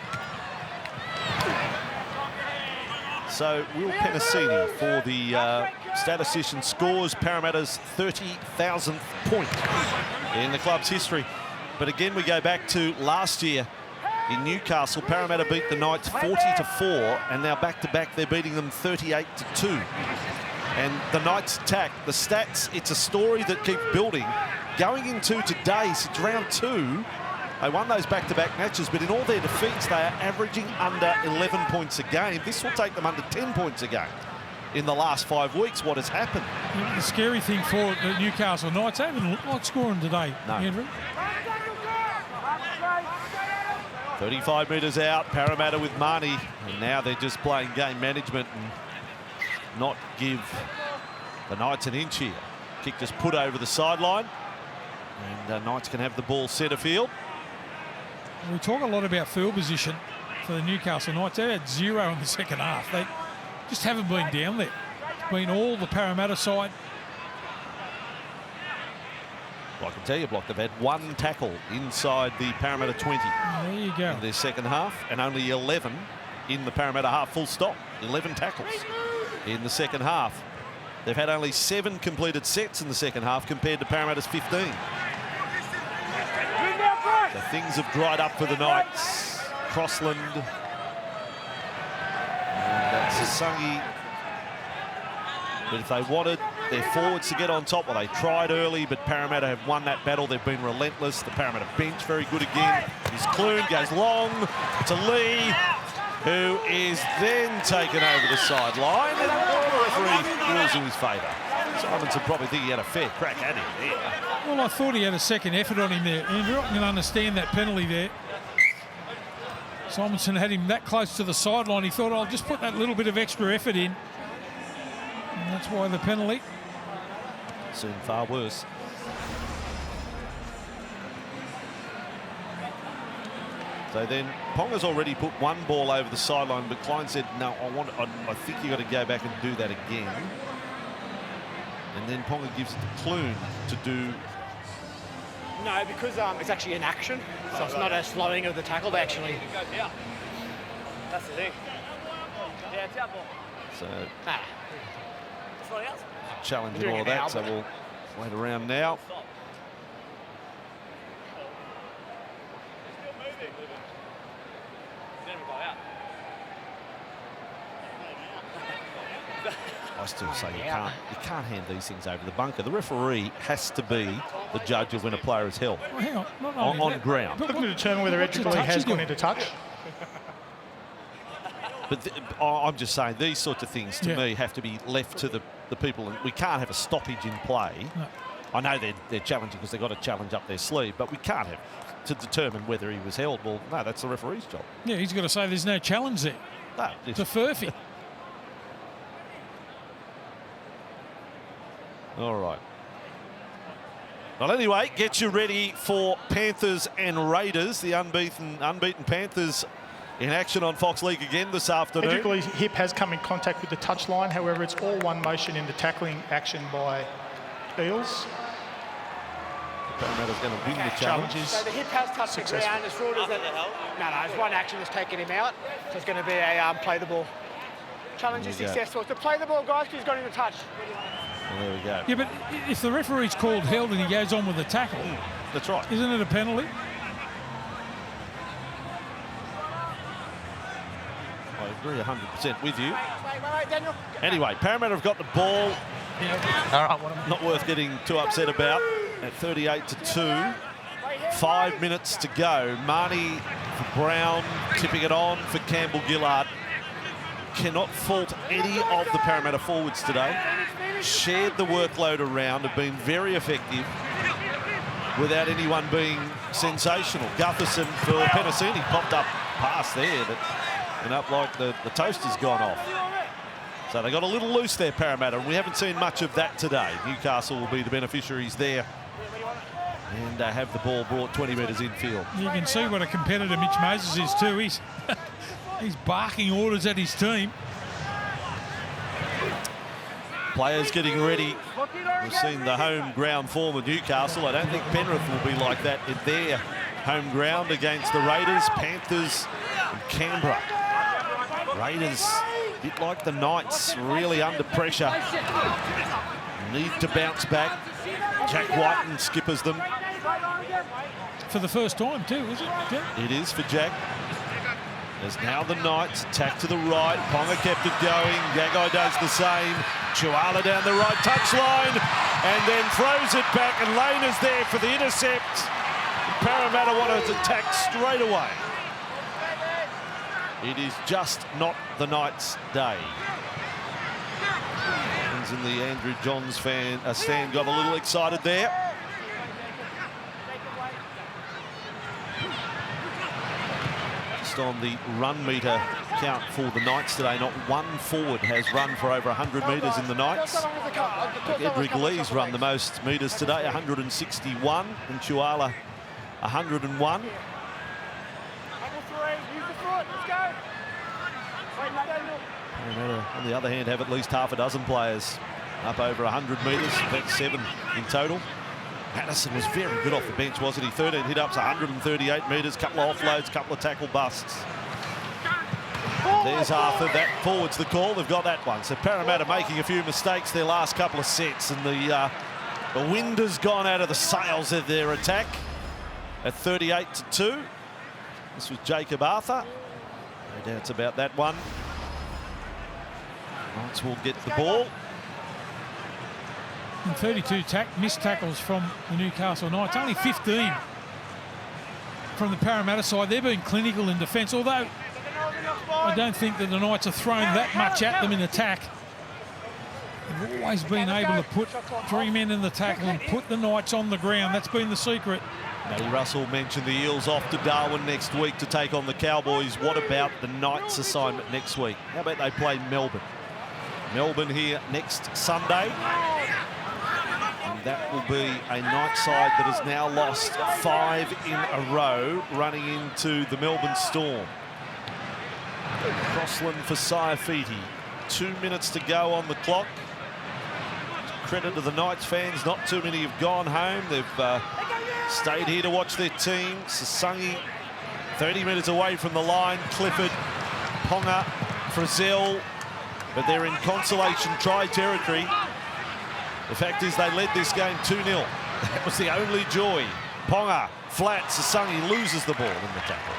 So Will Penasini for the statistician scores Parramatta's 30,000th point in the club's history. But again, we go back to last year in Newcastle. Parramatta beat the Knights 40-4, and now back-to-back they're beating them 38-2. And the Knights attack, the stats, it's a story that keeps building. Going into today, since round 2, they won those back-to-back matches, but in all their defeats, they are averaging under 11 points a game. This will take them under 10 points a game. In the last 5 weeks, what has happened? The scary thing for the Newcastle Knights, they haven't looked like scoring today, No. Andrew. 35 metres out, Parramatta with Marnie, and now they're just playing game management and not give the Knights an inch here. Kick just put over the sideline, and Knights can have the ball centre field. We talk a lot about field position for the Newcastle Knights. They had 0 in the second half. They just haven't been down there. It's been all the Parramatta side. Well, I can tell you, Block, they've had 1 tackle inside the Parramatta 20 There you go. in their second half, and only 11 in the Parramatta half, full stop. 11 tackles in the second half. They've had only 7 completed sets in the second half compared to Parramatta's 15. So things have dried up for the Knights. Crossland and Sasangi. But if they wanted their forwards to get on top, well, they tried early, but Parramatta have won that battle. They've been relentless. The Parramatta bench very good again. Here's Clune, goes long to Lee, who is then taken over the sideline, and the referee rules in his favour. Simonson probably think he had a fair crack at him there. Well, I thought he had a second effort on him there, Andrew. I can understand that penalty there. Simonson had him that close to the sideline. He thought, I'll just put that little bit of extra effort in. And that's why the penalty. Seen far worse. So then Ponga's already put one ball over the sideline, but Klein said, no, I think you got to go back and do that again. And then Ponga gives it to Clune to do. No, because it's actually an action, so it's not a slowing of the tackle. They actually. That's the thing. Yeah, it's out ball. So Nah. challenging all of that. So we'll wait around now. I still say you can't hand these things over the bunker. The referee has to be the judge of when a player is held Well, hang on, not only on that, ground. Looking to determine whether what's the Edric Lee touch has he gone do? into touch. But I'm just saying these sorts of things to Yeah. me have to be left to the people. And we can't have a stoppage in play. No. I know they're challenging because they've got a challenge up their sleeve, but we can't have to determine whether he was held. Well, no, that's the referee's job. Yeah, he's got to say there's no challenge there. No, It's a furphy. all right. Well, anyway, get you ready for Panthers and Raiders. The unbeaten Panthers in action on Fox League again this afternoon. Edric Lee's hip has come in contact with the touchline. However, it's all one motion in the tackling action by Eels. Parramatta's going to win the challenge. So the hip has touched the ground. As ruled as that. No, it's one action that's taken him out. So it's going to be a play the ball. Challenge is There you go. successful. So play the ball, guys, because he's got in the touch. Well, there we go. Yeah, but if the referee's called held and he goes on with the tackle, That's right. isn't it a penalty? I agree 100% with you. Wait, Daniel. Anyway, Parramatta have got the ball. Not worth getting too upset about at 38-2. 5 minutes to go. Marnie for Brown, tipping it on for Campbell Gillard. Cannot fault any of the Parramatta forwards today. Shared the workload around, have been very effective without anyone being sensational. Gutherson for Penasini popped up pass there that went up like the toaster's gone off. So they got a little loose there, Parramatta, and we haven't seen much of that today. Newcastle will be the beneficiaries there and have the ball brought 20 metres infield. You can see what a competitor Mitch Moses is too. He's barking orders at his team. Players getting ready. We've seen the home ground form of Newcastle. I don't think Penrith will be like that in their home ground against the Raiders, Panthers and Canberra. Raiders, a bit like the Knights, really under pressure. Need to bounce back. Jack Whiten skippers them. For the first time too, is it? Yeah. It is for Jack. There's now the Knights, tack to the right. Ponga kept it going. Gagai does the same. Chuala down the right touchline and then throws it back, and Lane is there for the intercept. Parramatta want to attack straight away. It is just not the Knights' day. Fans in the Andrew Johns stand got a little excited there. On the run meter count for the Knights today, not one forward has run for over 100 metres in the Knights. Edric Lee's run the most metres today, 161, and Chuala 101. On the other hand, have at least half a dozen players up over 100 metres, in fact 7 in total. Patterson was very good off the bench, wasn't he? 13 hit-ups, 138 metres, couple of offloads, couple of tackle busts. There's Arthur, that forward's the call. They've got that one. So Parramatta making a few mistakes their last couple of sets, and the wind has gone out of the sails of their attack at 38-2. This was Jacob Arthur. No doubts about that one. Knights will get the ball. And 32 missed tackles from the Newcastle Knights. Only 15 from the Parramatta side. They've been clinical in defence, although I don't think that the Knights have thrown that much at them in attack. They've always been able to put 3 men in the tackle and put the Knights on the ground. That's been the secret. Matty Russell mentioned the Eels off to Darwin next week to take on the Cowboys. What about the Knights assignment next week? How about they play Melbourne? Melbourne here next Sunday. And that will be a Knights side that has now lost 5 in a row, running into the Melbourne Storm. Crossland for Saifiti. 2 minutes to go on the clock. Credit to the Knights fans, not too many have gone home. They've stayed here to watch their team. Sasangi 30 metres away from the line. Clifford, Ponga, Frizzell, but they're in consolation try territory. The fact is they led this game 2-0. That was the only joy. Ponga, flat, Sasangi loses the ball in the tackle.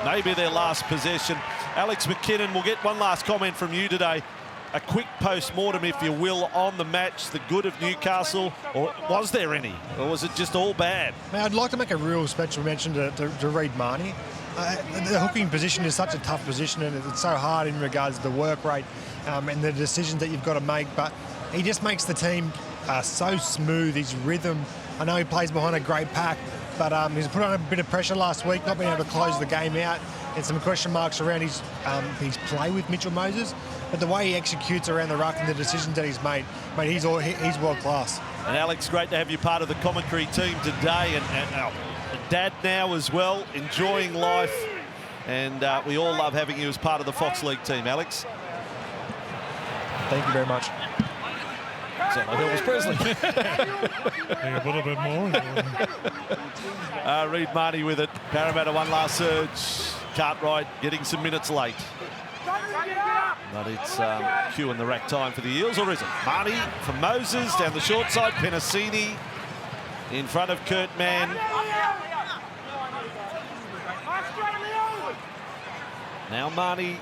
Maybe their last possession. Alex McKinnon, we'll get one last comment from you today. A quick post-mortem, if you will, on the match, the good of Newcastle, or was there any? Or was it just all bad? Man, I'd like to make a real special mention to Reid Marnie. The hooking position is such a tough position, and it's so hard in regards to the work rate and the decisions that you've got to make, but he just makes the team so smooth, his rhythm. I know he plays behind a great pack, but he's put on a bit of pressure last week, not being able to close the game out, and some question marks around his play with Mitchell Moses. But the way he executes around the ruck and the decisions that he's made, he's world class. And Alex, great to have you part of the commentary team today, and our dad now as well, enjoying life. And we all love having you as part of the Fox League team, Alex. Thank you very much. Sound like Elvis Presley. Yeah, a little bit more. Reid Marnie with it. Parramatta one last surge. Cartwright getting some minutes late. But it's cue in the rack time for the Eels, or is it? Marnie from Moses down the short side. Penasini in front of Kurt Mann. Now Marnie,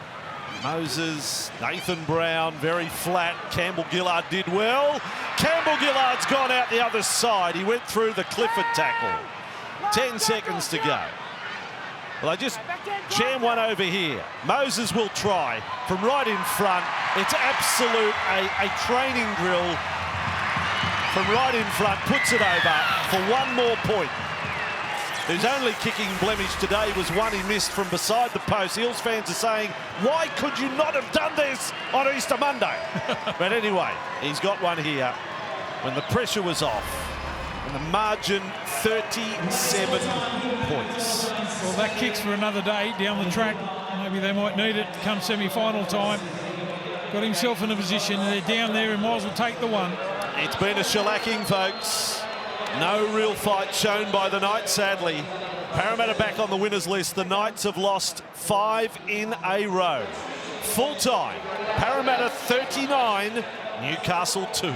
Moses, Nathan Brown, very flat. Campbell Gillard did well. Campbell Gillard's gone out the other side. He went through the Clifford tackle. 10 seconds to go. Well, they just jam one over here. Moses will try from right in front. It's absolute a training drill from right in front. Puts it over for one more point. His only kicking blemish today was one he missed from beside the post. Eels fans are saying, why could you not have done this on Easter Monday? But anyway, he's got one here when the pressure was off. And the margin, 37 points. Well, that kicks for another day down the track. Maybe they might need it come semi-final time. Got himself in a position. They're down there and might as well take the one. It's been a shellacking, folks. No real fight shown by the Knights, sadly. Parramatta back on the winners list. The Knights have lost 5 in a row. Full time, Parramatta 39, Newcastle 2.